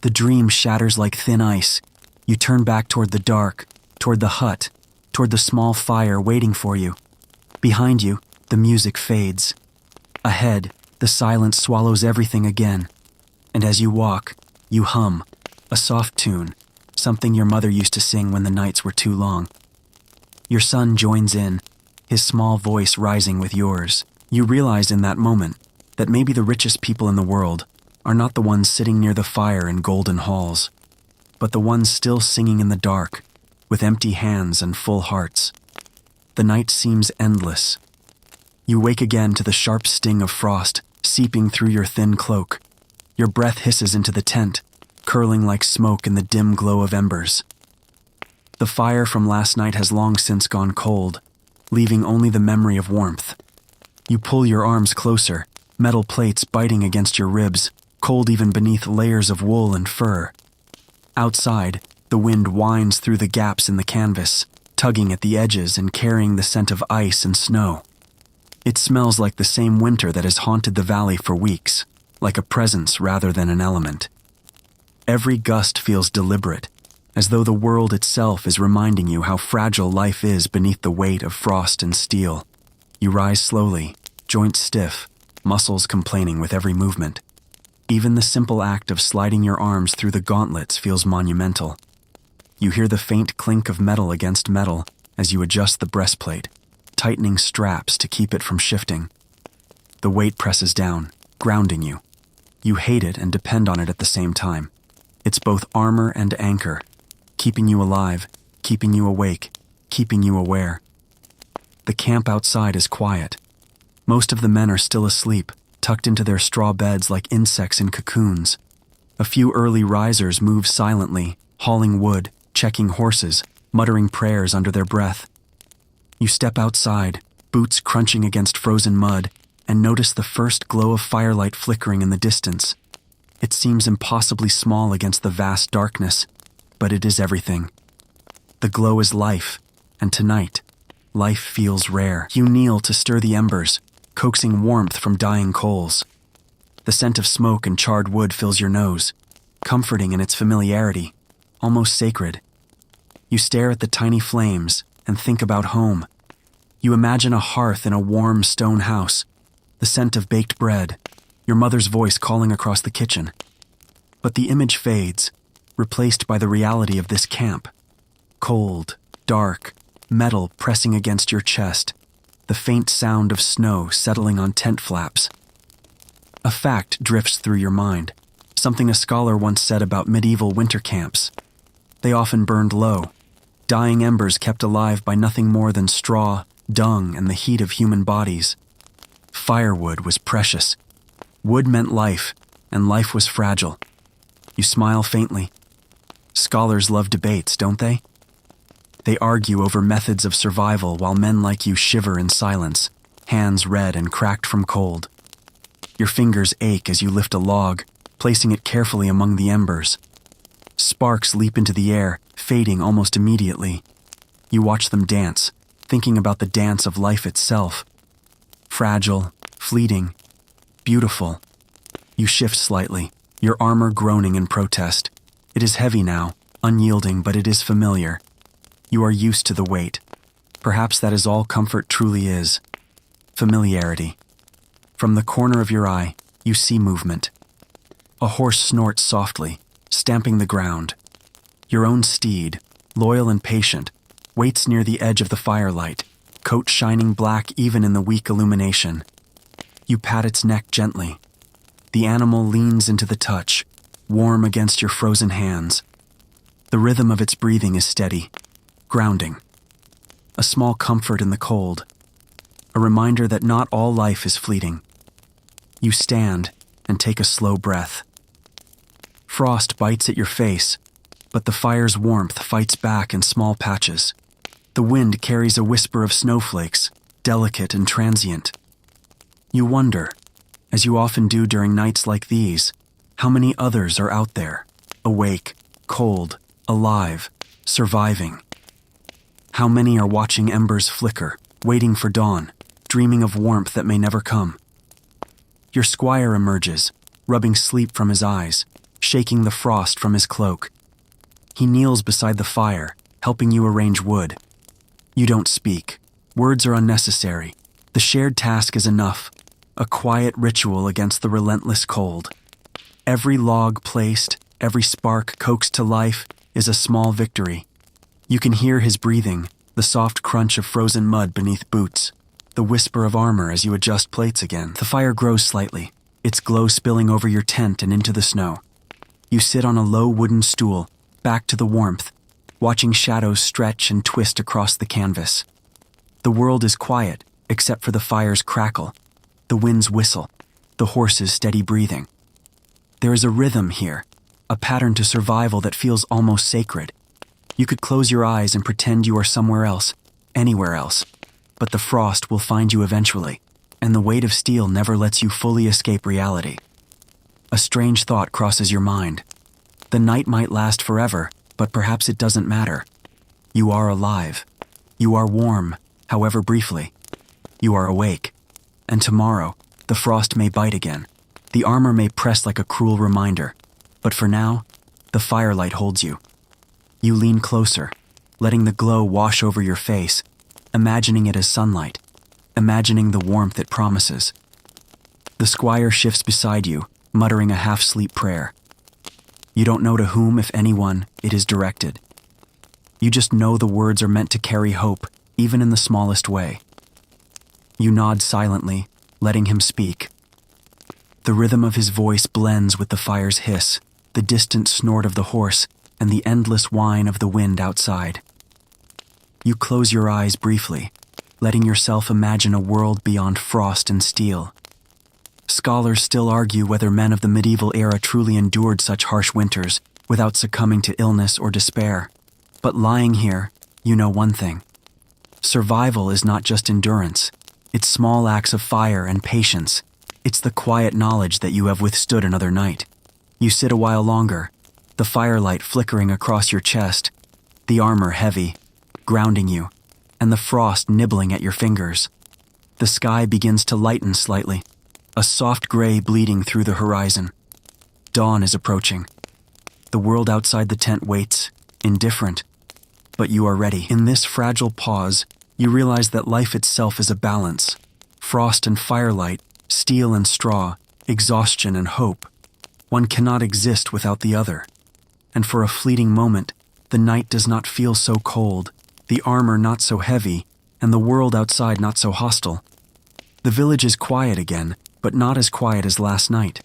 The dream shatters like thin ice. You turn back toward the dark, toward the hut, toward the small fire waiting for you. Behind you, the music fades. Ahead, the silence swallows everything again. And as you walk, you hum, a soft tune, something your mother used to sing when the nights were too long. Your son joins in, his small voice rising with yours. You realize in that moment that maybe the richest people in the world are not the ones sitting near the fire in golden halls, but the ones still singing in the dark, with empty hands and full hearts. The night seems endless. You wake again to the sharp sting of frost seeping through your thin cloak. Your breath hisses into the tent, curling like smoke in the dim glow of embers. The fire from last night has long since gone cold, leaving only the memory of warmth. You pull your arms closer, metal plates biting against your ribs, cold even beneath layers of wool and fur. Outside, the wind whines through the gaps in the canvas, tugging at the edges and carrying the scent of ice and snow. It smells like the same winter that has haunted the valley for weeks, like a presence rather than an element. Every gust feels deliberate, as though the world itself is reminding you how fragile life is beneath the weight of frost and steel. You rise slowly, joints stiff, muscles complaining with every movement. Even the simple act of sliding your arms through the gauntlets feels monumental. You hear the faint clink of metal against metal as you adjust the breastplate, tightening straps to keep it from shifting. The weight presses down, grounding you. You hate it and depend on it at the same time. It's both armor and anchor, keeping you alive, keeping you awake, keeping you aware. The camp outside is quiet. Most of the men are still asleep, tucked into their straw beds like insects in cocoons. A few early risers move silently, hauling wood, checking horses, muttering prayers under their breath. You step outside, boots crunching against frozen mud, and notice the first glow of firelight flickering in the distance. It seems impossibly small against the vast darkness, but it is everything. The glow is life, and tonight, life feels rare. You kneel to stir the embers, coaxing warmth from dying coals. The scent of smoke and charred wood fills your nose, comforting in its familiarity, almost sacred. You stare at the tiny flames and think about home. You imagine a hearth in a warm stone house, the scent of baked bread, your mother's voice calling across the kitchen. But the image fades, replaced by the reality of this camp. Cold, dark, metal pressing against your chest, the faint sound of snow settling on tent flaps. A fact drifts through your mind, something a scholar once said about medieval winter camps. They often burned low, dying embers kept alive by nothing more than straw, dung, and the heat of human bodies. Firewood was precious. Wood meant life, and life was fragile. You smile faintly. Scholars love debates, don't they? They argue over methods of survival while men like you shiver in silence, hands red and cracked from cold. Your fingers ache as you lift a log, placing it carefully among the embers. Sparks leap into the air, fading almost immediately. You watch them dance, thinking about the dance of life itself. Fragile, fleeting, beautiful. You shift slightly, your armor groaning in protest. It is heavy now, unyielding, but it is familiar. You are used to the weight. Perhaps that is all comfort truly is. Familiarity. From the corner of your eye, you see movement. A horse snorts softly, stamping the ground. Your own steed, loyal and patient, waits near the edge of the firelight, coat shining black even in the weak illumination. You pat its neck gently. The animal leans into the touch, warm against your frozen hands. The rhythm of its breathing is steady, grounding. A small comfort in the cold, a reminder that not all life is fleeting. You stand and take a slow breath. Frost bites at your face, but the fire's warmth fights back in small patches. The wind carries a whisper of snowflakes, delicate and transient. You wonder, as you often do during nights like these, how many others are out there, awake, cold, alive, surviving. How many are watching embers flicker, waiting for dawn, dreaming of warmth that may never come. Your squire emerges, rubbing sleep from his eyes, shaking the frost from his cloak. He kneels beside the fire, helping you arrange wood. You don't speak. Words are unnecessary. The shared task is enough, a quiet ritual against the relentless cold. Every log placed, every spark coaxed to life is a small victory. You can hear his breathing, the soft crunch of frozen mud beneath boots, the whisper of armor as you adjust plates again. The fire grows slightly, its glow spilling over your tent and into the snow. You sit on a low wooden stool, back to the warmth, watching shadows stretch and twist across the canvas. The world is quiet, except for the fire's crackle, the wind's whistle, the horse's steady breathing. There is a rhythm here, a pattern to survival that feels almost sacred. You could close your eyes and pretend you are somewhere else, anywhere else, but the frost will find you eventually, and the weight of steel never lets you fully escape reality. A strange thought crosses your mind. The night might last forever, but perhaps it doesn't matter. You are alive. You are warm, however briefly. You are awake. And tomorrow, the frost may bite again. The armor may press like a cruel reminder. But for now, the firelight holds you. You lean closer, letting the glow wash over your face, imagining it as sunlight, imagining the warmth it promises. The squire shifts beside you, muttering a half-sleep prayer. You don't know to whom, if anyone, it is directed. You just know the words are meant to carry hope, even in the smallest way. You nod silently, letting him speak. The rhythm of his voice blends with the fire's hiss, the distant snort of the horse, and the endless whine of the wind outside. You close your eyes briefly, letting yourself imagine a world beyond frost and steel. Scholars still argue whether men of the medieval era truly endured such harsh winters without succumbing to illness or despair. But lying here, you know one thing. Survival is not just endurance. It's small acts of fire and patience. It's the quiet knowledge that you have withstood another night. You sit a while longer, the firelight flickering across your chest, the armor heavy, grounding you, and the frost nibbling at your fingers. The sky begins to lighten slightly, a soft gray bleeding through the horizon. Dawn is approaching. The world outside the tent waits, indifferent, but you are ready. In this fragile pause, you realize that life itself is a balance. Frost and firelight, steel and straw, exhaustion and hope. One cannot exist without the other. And for a fleeting moment, the night does not feel so cold, the armor not so heavy, and the world outside not so hostile. The village is quiet again, but not as quiet as last night.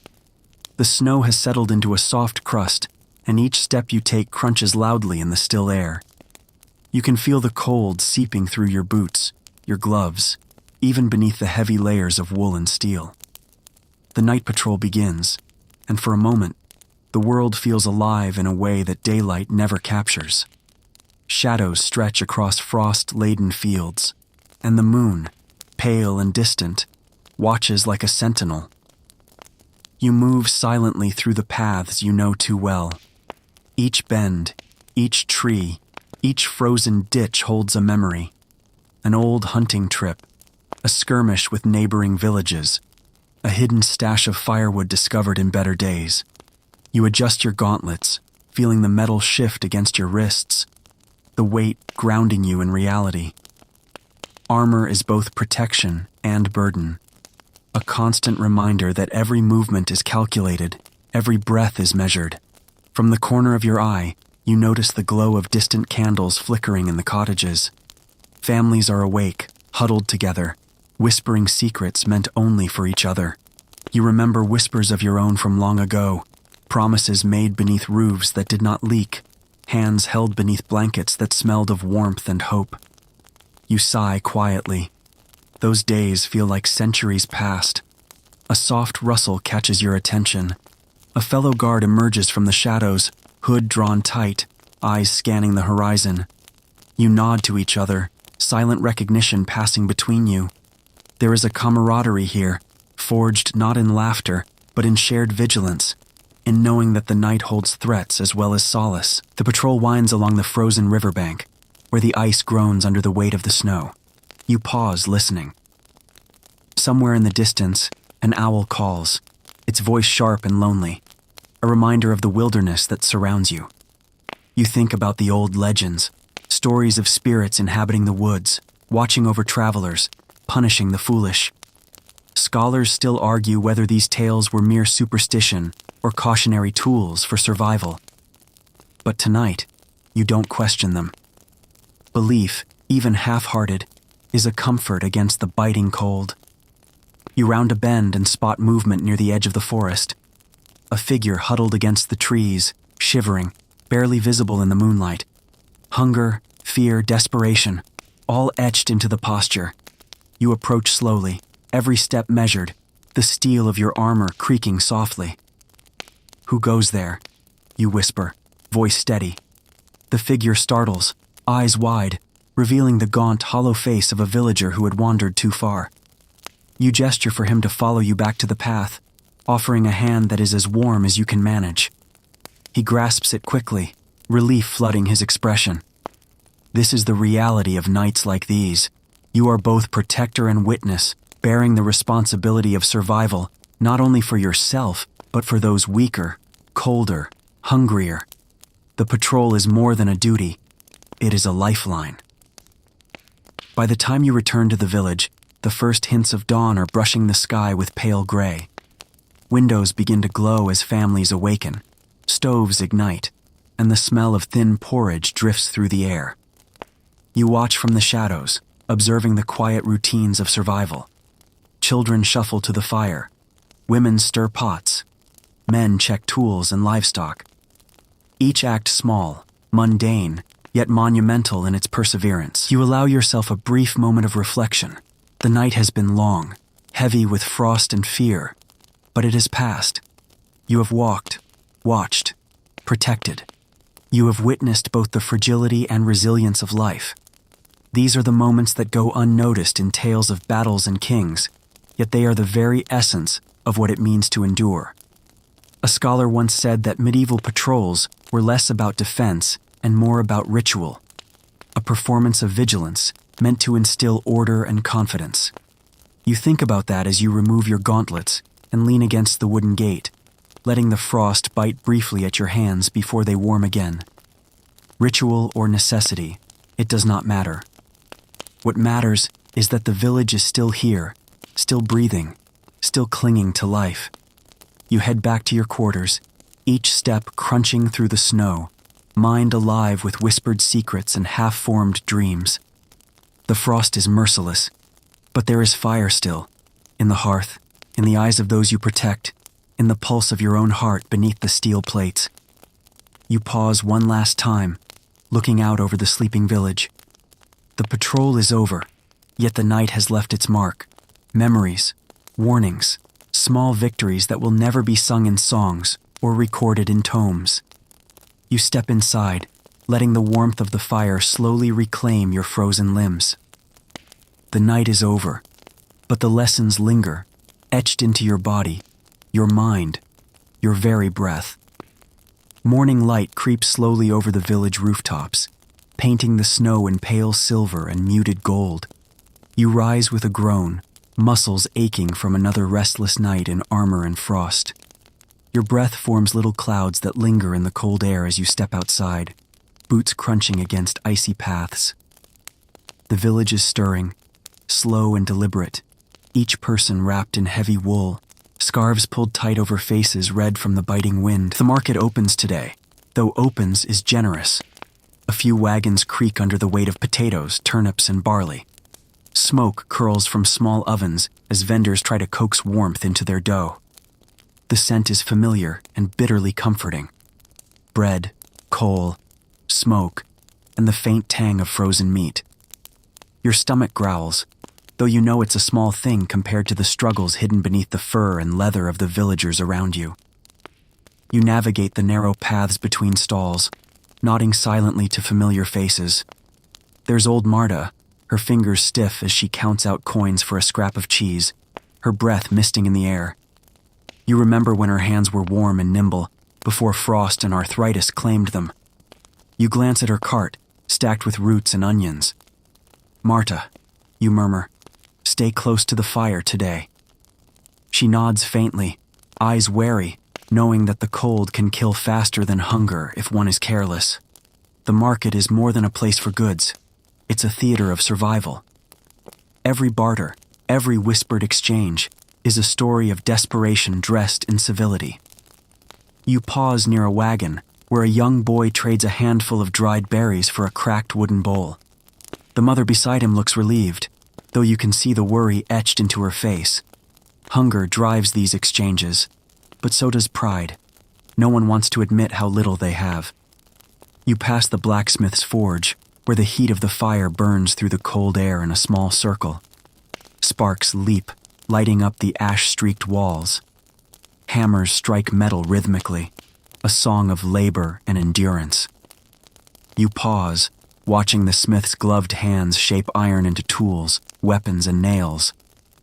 The snow has settled into a soft crust, and each step you take crunches loudly in the still air. You can feel the cold seeping through your boots, your gloves, even beneath the heavy layers of wool and steel. The night patrol begins, and for a moment, the world feels alive in a way that daylight never captures. Shadows stretch across frost-laden fields, and the moon, pale and distant, watches like a sentinel. You move silently through the paths you know too well. Each bend, each tree, each frozen ditch holds a memory. An old hunting trip, a skirmish with neighboring villages, a hidden stash of firewood discovered in better days. You adjust your gauntlets, feeling the metal shift against your wrists, the weight grounding you in reality. Armor is both protection and burden, a constant reminder that every movement is calculated, every breath is measured. From the corner of your eye, you notice the glow of distant candles flickering in the cottages. Families are awake, huddled together, whispering secrets meant only for each other. You remember whispers of your own from long ago, promises made beneath roofs that did not leak, hands held beneath blankets that smelled of warmth and hope. You sigh quietly. Those days feel like centuries past. A soft rustle catches your attention. A fellow guard emerges from the shadows, hood drawn tight, eyes scanning the horizon. You nod to each other, silent recognition passing between you. There is a camaraderie here, forged not in laughter, but in shared vigilance, in knowing that the night holds threats as well as solace. The patrol winds along the frozen riverbank, where the ice groans under the weight of the snow. You pause, listening. Somewhere in the distance, an owl calls, its voice sharp and lonely, a reminder of the wilderness that surrounds you. You think about the old legends, stories of spirits inhabiting the woods, watching over travelers, punishing the foolish. Scholars still argue whether these tales were mere superstition or cautionary tools for survival. But tonight, you don't question them. Belief, even half-hearted, is a comfort against the biting cold. You round a bend and spot movement near the edge of the forest. A figure huddled against the trees, shivering, barely visible in the moonlight. Hunger, fear, desperation, all etched into the posture. You approach slowly, every step measured, the steel of your armor creaking softly. "Who goes there?" you whisper, voice steady. The figure startles, eyes wide, revealing the gaunt, hollow face of a villager who had wandered too far. You gesture for him to follow you back to the path, offering a hand that is as warm as you can manage. He grasps it quickly, relief flooding his expression. This is the reality of nights like these. You are both protector and witness, bearing the responsibility of survival, not only for yourself, but for those weaker, colder, hungrier. The patrol is more than a duty. It is a lifeline. By the time you return to the village, the first hints of dawn are brushing the sky with pale gray. Windows begin to glow as families awaken. Stoves ignite, and the smell of thin porridge drifts through the air. You watch from the shadows, observing the quiet routines of survival. Children shuffle to the fire. Women stir pots. Men check tools and livestock. Each act small, mundane, yet monumental in its perseverance. You allow yourself a brief moment of reflection. The night has been long, heavy with frost and fear, but it has passed. You have walked, watched, protected. You have witnessed both the fragility and resilience of life. These are the moments that go unnoticed in tales of battles and kings, yet they are the very essence of what it means to endure. A scholar once said that medieval patrols were less about defense and more about ritual, a performance of vigilance meant to instill order and confidence. You think about that as you remove your gauntlets and lean against the wooden gate, letting the frost bite briefly at your hands before they warm again. Ritual or necessity, it does not matter. What matters is that the village is still here, still breathing, still clinging to life. You head back to your quarters, each step crunching through the snow, mind alive with whispered secrets and half-formed dreams. The frost is merciless, but there is fire still, in the hearth, in the eyes of those you protect, in the pulse of your own heart beneath the steel plates. You pause one last time, looking out over the sleeping village. The patrol is over, yet the night has left its mark. Memories, warnings, small victories that will never be sung in songs or recorded in tomes. You step inside, letting the warmth of the fire slowly reclaim your frozen limbs. The night is over, but the lessons linger, etched into your body, your mind, your very breath. Morning light creeps slowly over the village rooftops, painting the snow in pale silver and muted gold. You rise with a groan, muscles aching from another restless night in armor and frost. Your breath forms little clouds that linger in the cold air as you step outside, boots crunching against icy paths. The village is stirring, slow and deliberate, each person wrapped in heavy wool, scarves pulled tight over faces red from the biting wind. The market opens today, though opens is generous. A few wagons creak under the weight of potatoes, turnips, and barley. Smoke curls from small ovens as vendors try to coax warmth into their dough. The scent is familiar and bitterly comforting. Bread, coal, smoke, and the faint tang of frozen meat. Your stomach growls, though you know it's a small thing compared to the struggles hidden beneath the fur and leather of the villagers around you. You navigate the narrow paths between stalls, nodding silently to familiar faces. There's old Marta, her fingers stiff as she counts out coins for a scrap of cheese, her breath misting in the air. You remember when her hands were warm and nimble, before frost and arthritis claimed them. You glance at her cart, stacked with roots and onions. "Marta," you murmur, "stay close to the fire today." She nods faintly, eyes wary, knowing that the cold can kill faster than hunger if one is careless. The market is more than a place for goods. It's a theater of survival. Every barter, every whispered exchange, is a story of desperation dressed in civility. You pause near a wagon where a young boy trades a handful of dried berries for a cracked wooden bowl. The mother beside him looks relieved, though you can see the worry etched into her face. Hunger drives these exchanges, but so does pride. No one wants to admit how little they have. You pass the blacksmith's forge, where the heat of the fire burns through the cold air in a small circle. Sparks leap, lighting up the ash-streaked walls. Hammers strike metal rhythmically, a song of labor and endurance. You pause, watching the smith's gloved hands shape iron into tools, weapons, and nails,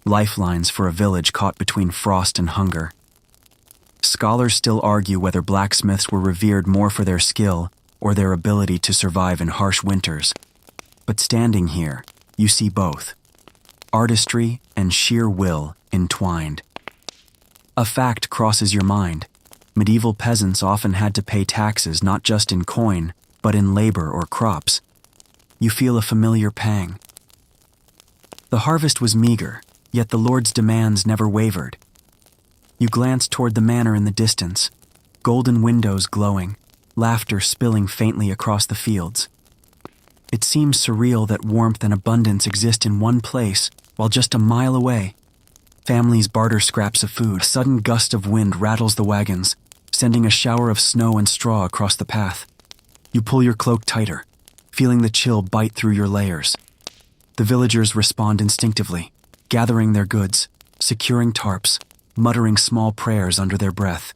lifelines for a village caught between frost and hunger. Scholars still argue whether blacksmiths were revered more for their skill or their ability to survive in harsh winters. But standing here, you see both. Artistry and sheer will entwined. A fact crosses your mind. Medieval peasants often had to pay taxes not just in coin, but in labor or crops. You feel a familiar pang. The harvest was meager, yet the Lord's demands never wavered. You glance toward the manor in the distance, golden windows glowing, laughter spilling faintly across the fields. It seems surreal that warmth and abundance exist in one place, while just a mile away, families barter scraps of food. A sudden gust of wind rattles the wagons, sending a shower of snow and straw across the path. You pull your cloak tighter, feeling the chill bite through your layers. The villagers respond instinctively, gathering their goods, securing tarps, muttering small prayers under their breath.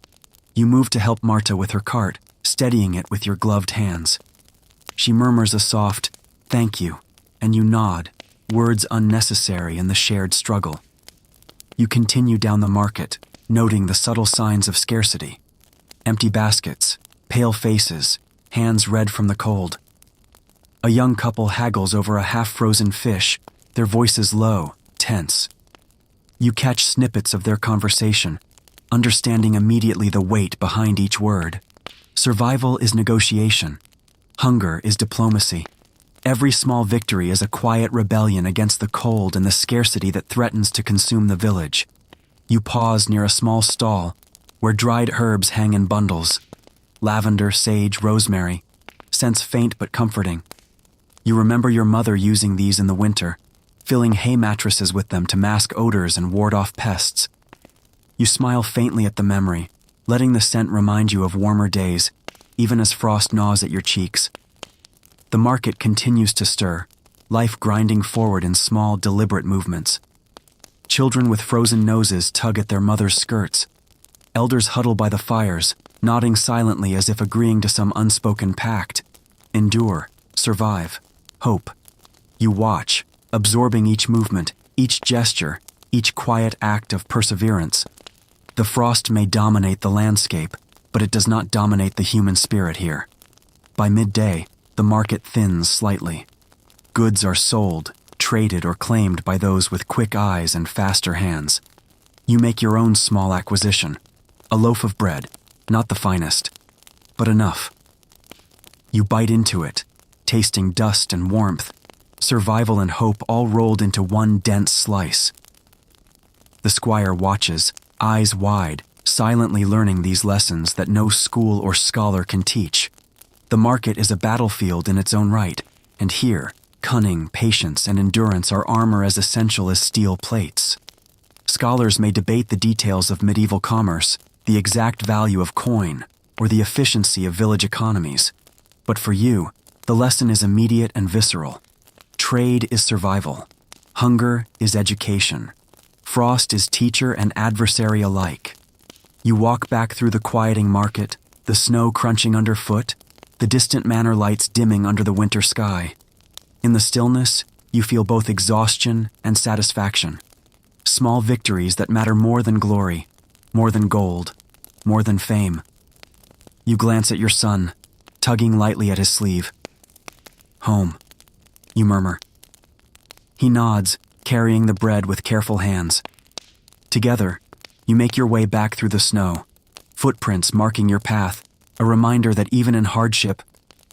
You move to help Marta with her cart, steadying it with your gloved hands. She murmurs a soft, "Thank you," and you nod, words unnecessary in the shared struggle. You continue down the market, noting the subtle signs of scarcity. Empty baskets, pale faces, hands red from the cold. A young couple haggles over a half-frozen fish, their voices low, tense. You catch snippets of their conversation, understanding immediately the weight behind each word. Survival is negotiation. Hunger is diplomacy. Every small victory is a quiet rebellion against the cold and the scarcity that threatens to consume the village. You pause near a small stall, where dried herbs hang in bundles. Lavender, sage, rosemary, scents faint but comforting. You remember your mother using these in the winter, filling hay mattresses with them to mask odors and ward off pests. You smile faintly at the memory, letting the scent remind you of warmer days, even as frost gnaws at your cheeks. The market continues to stir, life grinding forward in small, deliberate movements. Children with frozen noses tug at their mother's skirts. Elders huddle by the fires, nodding silently as if agreeing to some unspoken pact. Endure, survive, hope. You watch, absorbing each movement, each gesture, each quiet act of perseverance. The frost may dominate the landscape, but it does not dominate the human spirit here. By midday, the market thins slightly. Goods are sold, traded, or claimed by those with quick eyes and faster hands. You make your own small acquisition. A loaf of bread, not the finest, but enough. You bite into it, tasting dust and warmth, survival and hope all rolled into one dense slice. The squire watches, eyes wide, silently learning these lessons that no school or scholar can teach. The market is a battlefield in its own right, and here, cunning, patience, and endurance are armor as essential as steel plates. Scholars may debate the details of medieval commerce, the exact value of coin, or the efficiency of village economies. But for you, the lesson is immediate and visceral. Trade is survival. Hunger is education. Frost is teacher and adversary alike. You walk back through the quieting market, the snow crunching underfoot, the distant manor lights dimming under the winter sky. In the stillness, you feel both exhaustion and satisfaction. Small victories that matter more than glory, more than gold, more than fame. You glance at your son, tugging lightly at his sleeve. "Home," you murmur. He nods, carrying the bread with careful hands. Together, you make your way back through the snow, footprints marking your path, a reminder that even in hardship,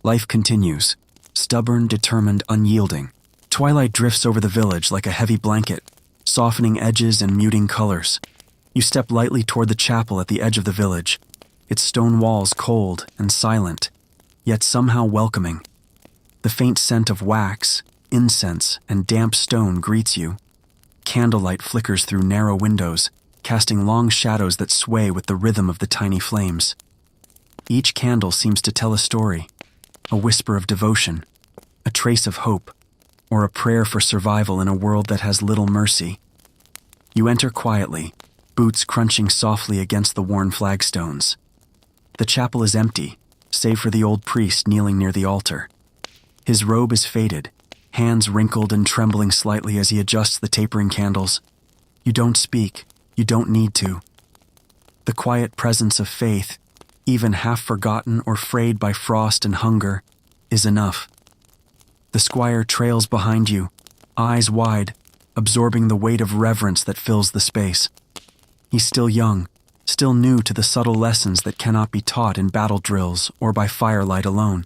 life continues, stubborn, determined, unyielding. Twilight drifts over the village like a heavy blanket, softening edges and muting colors. You step lightly toward the chapel at the edge of the village, its stone walls cold and silent, yet somehow welcoming. The faint scent of wax, incense, and damp stone greets you. Candlelight flickers through narrow windows, casting long shadows that sway with the rhythm of the tiny flames. Each candle seems to tell a story, a whisper of devotion, a trace of hope, or a prayer for survival in a world that has little mercy. You enter quietly, boots crunching softly against the worn flagstones. The chapel is empty, save for the old priest kneeling near the altar. His robe is faded, hands wrinkled and trembling slightly as he adjusts the tapering candles. You don't speak, you don't need to. The quiet presence of faith, even half forgotten or frayed by frost and hunger, is enough. The squire trails behind you, eyes wide, absorbing the weight of reverence that fills the space. He's still young, still new to the subtle lessons that cannot be taught in battle drills or by firelight alone.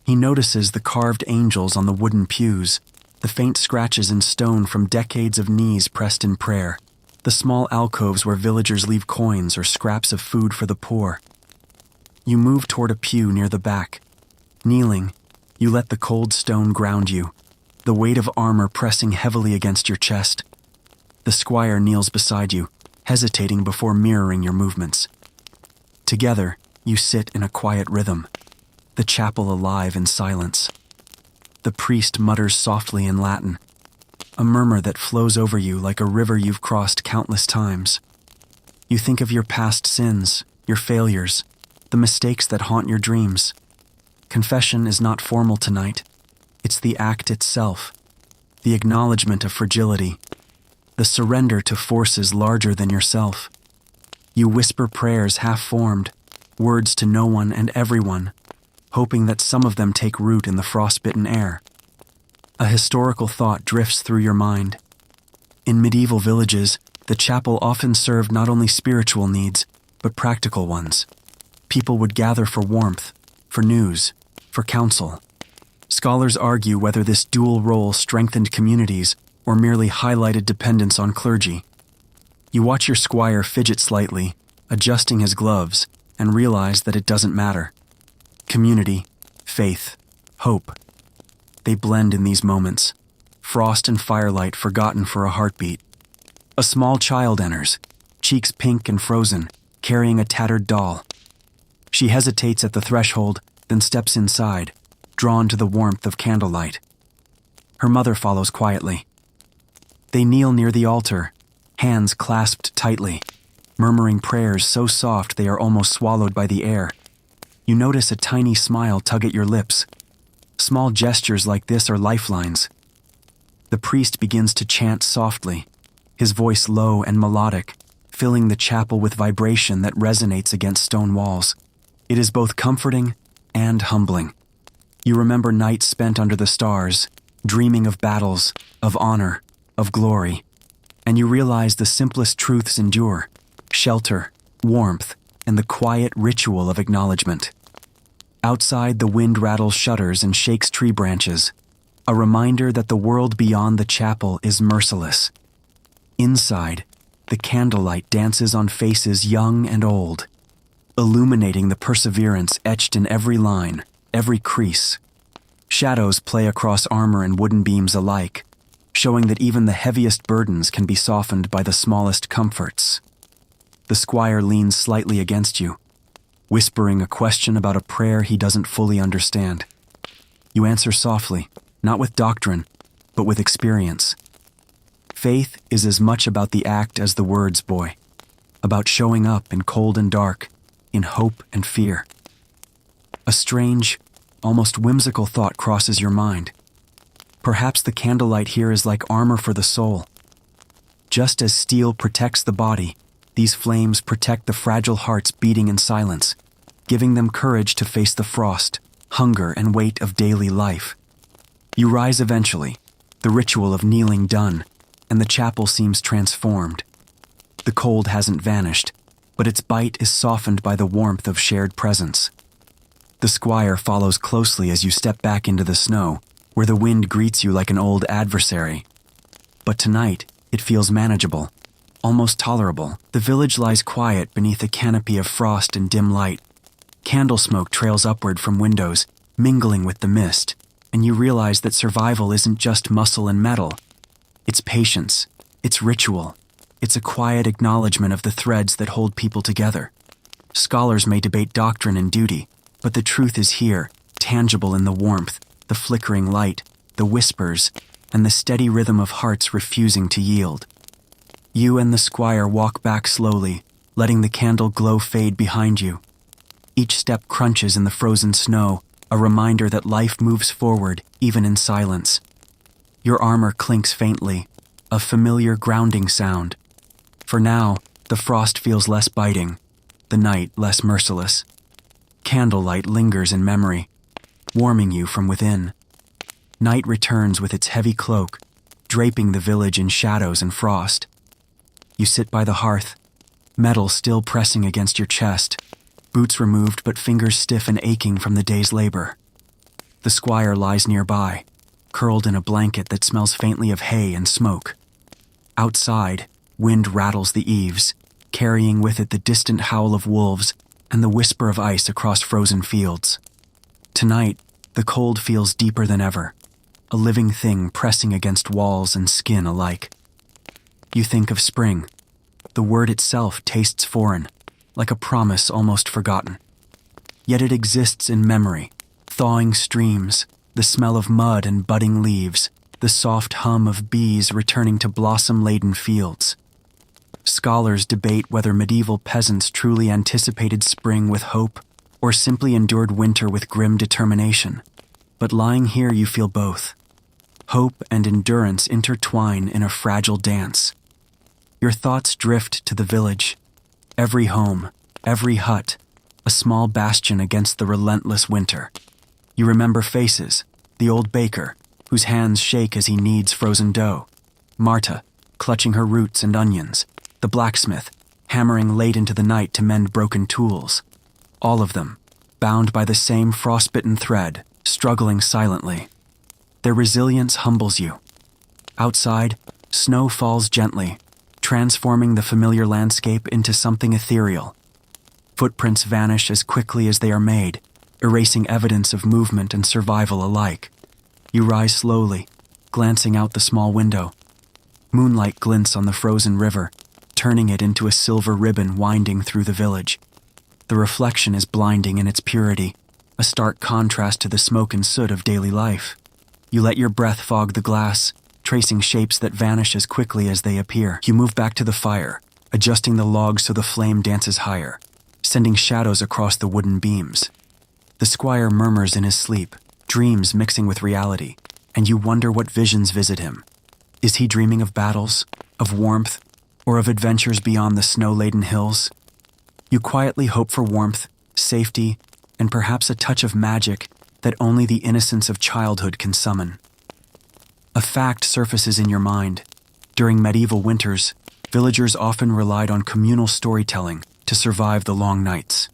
He notices the carved angels on the wooden pews, the faint scratches in stone from decades of knees pressed in prayer, the small alcoves where villagers leave coins or scraps of food for the poor. You move toward a pew near the back. Kneeling, you let the cold stone ground you, the weight of armor pressing heavily against your chest. The squire kneels beside you, hesitating before mirroring your movements. Together, you sit in a quiet rhythm, the chapel alive in silence. The priest mutters softly in Latin, a murmur that flows over you like a river you've crossed countless times. You think of your past sins, your failures, the mistakes that haunt your dreams. Confession is not formal tonight. It's the act itself, the acknowledgement of fragility, the surrender to forces larger than yourself. You whisper prayers half-formed, words to no one and everyone, hoping that some of them take root in the frostbitten air. A historical thought drifts through your mind. In medieval villages, the chapel often served not only spiritual needs, but practical ones. People would gather for warmth, for news, for counsel. Scholars argue whether this dual role strengthened communities or merely highlighted dependence on clergy. You watch your squire fidget slightly, adjusting his gloves, and realize that it doesn't matter. Community, faith, hope. They blend in these moments, frost and firelight forgotten for a heartbeat. A small child enters, cheeks pink and frozen, carrying a tattered doll. She hesitates at the threshold, then steps inside, drawn to the warmth of candlelight. Her mother follows quietly. They kneel near the altar, hands clasped tightly, murmuring prayers so soft they are almost swallowed by the air. You notice a tiny smile tug at your lips. Small gestures like this are lifelines. The priest begins to chant softly, his voice low and melodic, filling the chapel with vibration that resonates against stone walls. It is both comforting and humbling. You remember nights spent under the stars, dreaming of battles, of honor, of glory, and you realize the simplest truths endure: shelter, warmth, and the quiet ritual of acknowledgement. Outside, the wind rattles shutters and shakes tree branches, a reminder that the world beyond the chapel is merciless. Inside, the candlelight dances on faces young and old, illuminating the perseverance etched in every line, every crease. Shadows play across armor and wooden beams alike, showing that even the heaviest burdens can be softened by the smallest comforts. The squire leans slightly against you, whispering a question about a prayer he doesn't fully understand. You answer softly, not with doctrine, but with experience. Faith is as much about the act as the words, boy. About showing up in cold and dark, in hope and fear. A strange, almost whimsical thought crosses your mind. Perhaps the candlelight here is like armor for the soul. Just as steel protects the body, these flames protect the fragile hearts beating in silence, giving them courage to face the frost, hunger, and weight of daily life. You rise eventually, the ritual of kneeling done, and the chapel seems transformed. The cold hasn't vanished, but its bite is softened by the warmth of shared presence. The squire follows closely as you step back into the snow, where the wind greets you like an old adversary. But tonight, it feels manageable, almost tolerable. The village lies quiet beneath a canopy of frost and dim light. Candle smoke trails upward from windows, mingling with the mist, and you realize that survival isn't just muscle and metal. It's patience, it's ritual, it's a quiet acknowledgement of the threads that hold people together. Scholars may debate doctrine and duty, but the truth is here, tangible in the warmth, the flickering light, the whispers, and the steady rhythm of hearts refusing to yield. You and the squire walk back slowly, letting the candle glow fade behind you. Each step crunches in the frozen snow, a reminder that life moves forward, even in silence. Your armor clinks faintly, a familiar grounding sound. For now, the frost feels less biting, the night less merciless. Candlelight lingers in memory, warming you from within. Night returns with its heavy cloak, draping the village in shadows and frost. You sit by the hearth, metal still pressing against your chest, boots removed but fingers stiff and aching from the day's labor. The squire lies nearby, curled in a blanket that smells faintly of hay and smoke. Outside, wind rattles the eaves, carrying with it the distant howl of wolves and the whisper of ice across frozen fields. Tonight, the cold feels deeper than ever, a living thing pressing against walls and skin alike. You think of spring. The word itself tastes foreign, like a promise almost forgotten. Yet it exists in memory, thawing streams, the smell of mud and budding leaves, the soft hum of bees returning to blossom-laden fields. Scholars debate whether medieval peasants truly anticipated spring with hope or simply endured winter with grim determination. But lying here you feel both. Hope and endurance intertwine in a fragile dance. Your thoughts drift to the village. Every home, every hut, a small bastion against the relentless winter. You remember faces, the old baker, whose hands shake as he kneads frozen dough. Marta, clutching her roots and onions. The blacksmith, hammering late into the night to mend broken tools. All of them, bound by the same frostbitten thread, struggling silently. Their resilience humbles you. Outside, snow falls gently, transforming the familiar landscape into something ethereal. Footprints vanish as quickly as they are made, erasing evidence of movement and survival alike. You rise slowly, glancing out the small window. Moonlight glints on the frozen river, turning it into a silver ribbon winding through the village. The reflection is blinding in its purity, a stark contrast to the smoke and soot of daily life. You let your breath fog the glass, tracing shapes that vanish as quickly as they appear. You move back to the fire, adjusting the logs so the flame dances higher, sending shadows across the wooden beams. The squire murmurs in his sleep, dreams mixing with reality, and you wonder what visions visit him. Is he dreaming of battles, of warmth, or of adventures beyond the snow-laden hills? You quietly hope for warmth, safety, and perhaps a touch of magic that only the innocence of childhood can summon. A fact surfaces in your mind. During medieval winters, villagers often relied on communal storytelling to survive the long nights.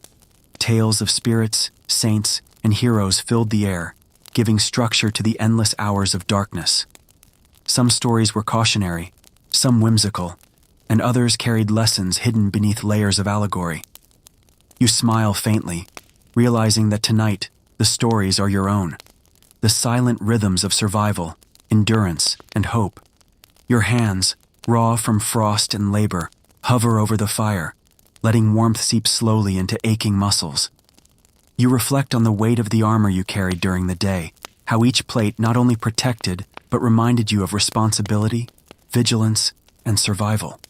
Tales of spirits, saints, and heroes filled the air, giving structure to the endless hours of darkness. Some stories were cautionary, some whimsical, and others carried lessons hidden beneath layers of allegory. You smile faintly, realizing that tonight, the stories are your own. the silent rhythms of survival, endurance, and hope. Your hands, raw from frost and labor, hover over the fire, letting warmth seep slowly into aching muscles. You reflect on the weight of the armor you carried during the day, how each plate not only protected, but reminded you of responsibility, vigilance, and survival.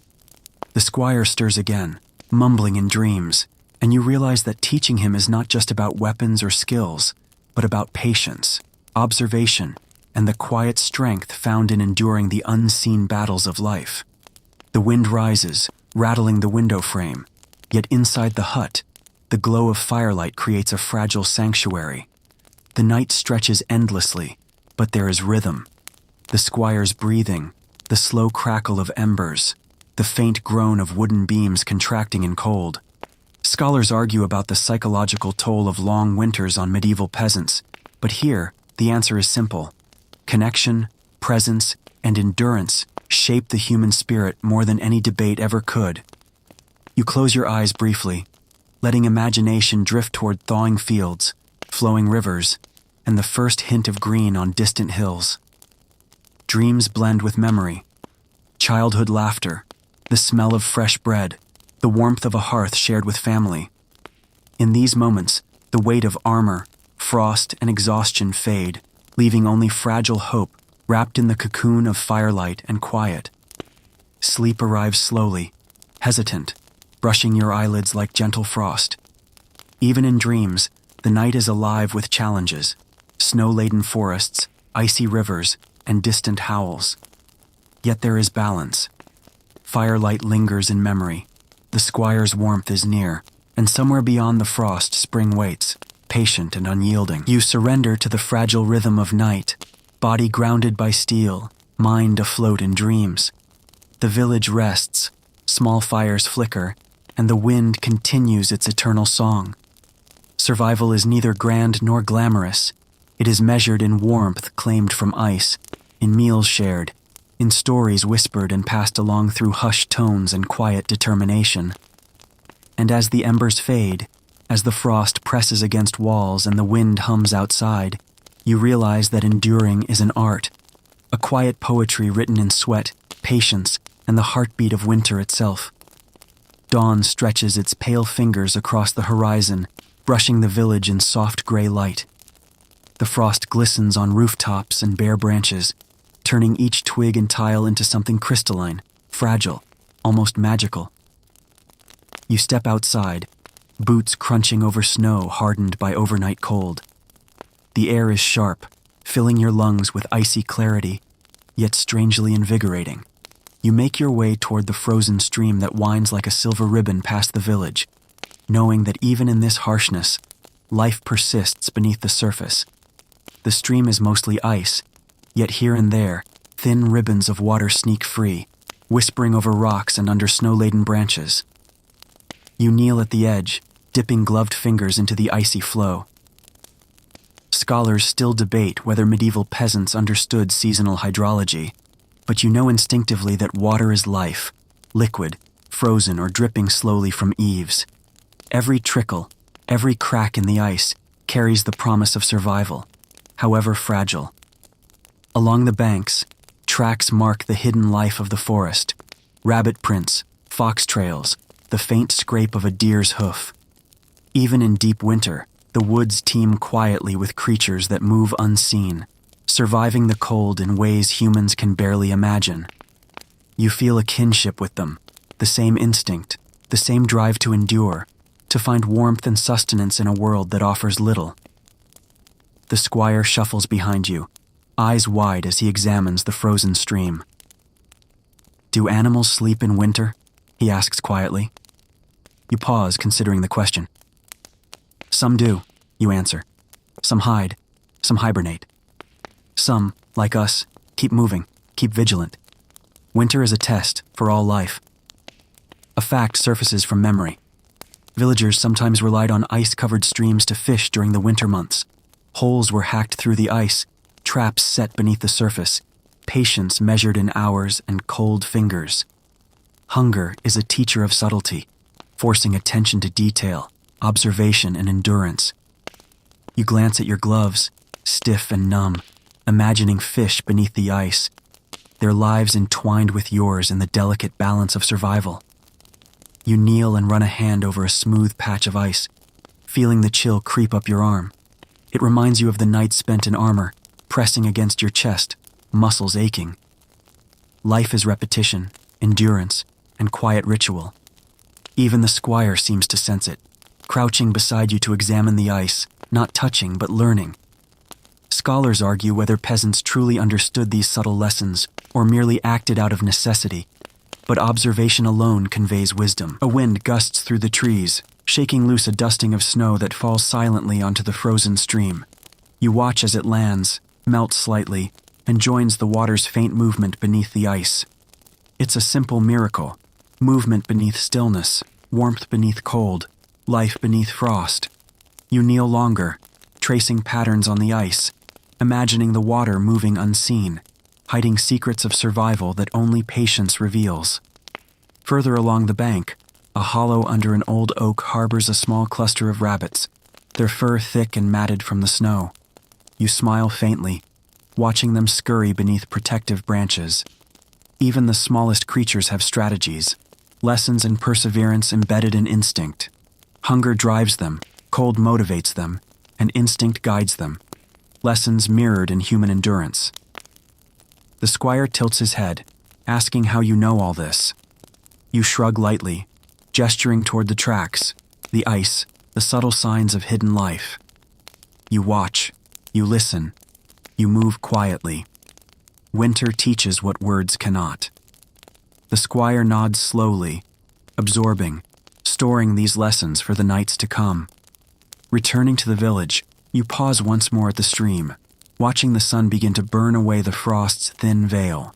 The squire stirs again, mumbling in dreams, and you realize that teaching him is not just about weapons or skills, but about patience, observation, and the quiet strength found in enduring the unseen battles of life. The wind rises, rattling the window frame, yet inside the hut, the glow of firelight creates a fragile sanctuary. The night stretches endlessly, but there is rhythm. The squire's breathing, the slow crackle of embers, the faint groan of wooden beams contracting in cold. Scholars argue about the psychological toll of long winters on medieval peasants, but here, the answer is simple. Connection, presence, and endurance shape the human spirit more than any debate ever could. You close your eyes briefly, letting imagination drift toward thawing fields, flowing rivers, and the first hint of green on distant hills. Dreams blend with memory. Childhood laughter, the smell of fresh bread, the warmth of a hearth shared with family. In these moments, the weight of armor, frost, and exhaustion fade, leaving only fragile hope wrapped in the cocoon of firelight and quiet. Sleep arrives slowly, hesitant, brushing your eyelids like gentle frost. Even in dreams, the night is alive with challenges, snow-laden forests, icy rivers, and distant howls. Yet there is balance. Firelight lingers in memory, the squire's warmth is near, and somewhere beyond the frost spring waits, patient and unyielding. You surrender to the fragile rhythm of night, body grounded by steel, mind afloat in dreams. The village rests, small fires flicker, and the wind continues its eternal song. Survival is neither grand nor glamorous. It is measured in warmth claimed from ice, in meals shared, in stories whispered and passed along through hushed tones and quiet determination. And as the embers fade, as the frost presses against walls and the wind hums outside, you realize that enduring is an art, a quiet poetry written in sweat, patience, and the heartbeat of winter itself. Dawn stretches its pale fingers across the horizon, brushing the village in soft gray light. The frost glistens on rooftops and bare branches, turning each twig and tile into something crystalline, fragile, almost magical. You step outside, boots crunching over snow hardened by overnight cold. The air is sharp, filling your lungs with icy clarity, yet strangely invigorating. You make your way toward the frozen stream that winds like a silver ribbon past the village, knowing that even in this harshness, life persists beneath the surface. The stream is mostly ice, yet here and there, thin ribbons of water sneak free, whispering over rocks and under snow-laden branches. You kneel at the edge, dipping gloved fingers into the icy flow. Scholars still debate whether medieval peasants understood seasonal hydrology, but you know instinctively that water is life, liquid, frozen, or dripping slowly from eaves. Every trickle, every crack in the ice carries the promise of survival, however fragile. Along the banks, tracks mark the hidden life of the forest. Rabbit prints, fox trails, the faint scrape of a deer's hoof. Even in deep winter, the woods teem quietly with creatures that move unseen, surviving the cold in ways humans can barely imagine. You feel a kinship with them, the same instinct, the same drive to endure, to find warmth and sustenance in a world that offers little. The squire shuffles behind you, eyes wide as he examines the frozen stream. "Do animals sleep in winter?" he asks quietly. You pause, considering the question. "Some do," you answer. "Some hide, some hibernate. Some, like us, keep moving, keep vigilant. Winter is a test for all life." A fact surfaces from memory. Villagers sometimes relied on ice-covered streams to fish during the winter months. Holes were hacked through the ice, traps set beneath the surface, patience measured in hours and cold fingers. Hunger is a teacher of subtlety, forcing attention to detail, observation, and endurance. You glance at your gloves, stiff and numb, imagining fish beneath the ice, their lives entwined with yours in the delicate balance of survival. You kneel and run a hand over a smooth patch of ice, feeling the chill creep up your arm. It reminds you of the night spent in armor, pressing against your chest, muscles aching. Life is repetition, endurance, and quiet ritual. Even the squire seems to sense it, crouching beside you to examine the ice, not touching but learning. Scholars argue whether peasants truly understood these subtle lessons or merely acted out of necessity, but observation alone conveys wisdom. A wind gusts through the trees, shaking loose a dusting of snow that falls silently onto the frozen stream. You watch as it lands, melts slightly, and joins the water's faint movement beneath the ice. It's a simple miracle: movement beneath stillness, warmth beneath cold, life beneath frost. You kneel longer, tracing patterns on the ice, imagining the water moving unseen, hiding secrets of survival that only patience reveals. Further along the bank, a hollow under an old oak harbors a small cluster of rabbits, their fur thick and matted from the snow. You smile faintly, watching them scurry beneath protective branches. Even the smallest creatures have strategies, lessons in perseverance embedded in instinct. Hunger drives them, cold motivates them, and instinct guides them. Lessons mirrored in human endurance. The squire tilts his head, asking how you know all this. You shrug lightly, gesturing toward the tracks, the ice, the subtle signs of hidden life. You watch, you listen, you move quietly. Winter teaches what words cannot. The squire nods slowly, absorbing, storing these lessons for the nights to come. Returning to the village, you pause once more at the stream, watching the sun begin to burn away the frost's thin veil.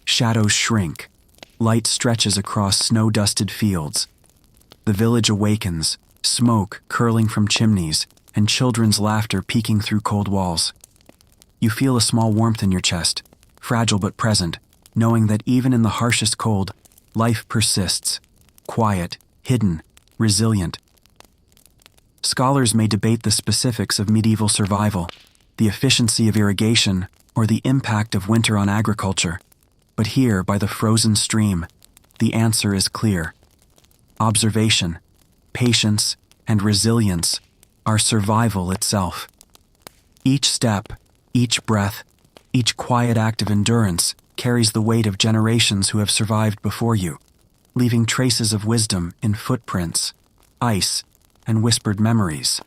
Shadows shrink, light stretches across snow-dusted fields. The village awakens, smoke curling from chimneys, and children's laughter peeking through cold walls. You feel a small warmth in your chest, fragile but present, knowing that even in the harshest cold, life persists, quiet, hidden, resilient. Scholars may debate the specifics of medieval survival, the efficiency of irrigation, or the impact of winter on agriculture. But here, by the frozen stream, the answer is clear. Observation, patience, and resilience are survival itself. Each step, each breath, each quiet act of endurance carries the weight of generations who have survived before you, leaving traces of wisdom in footprints, ice, and whispered memories.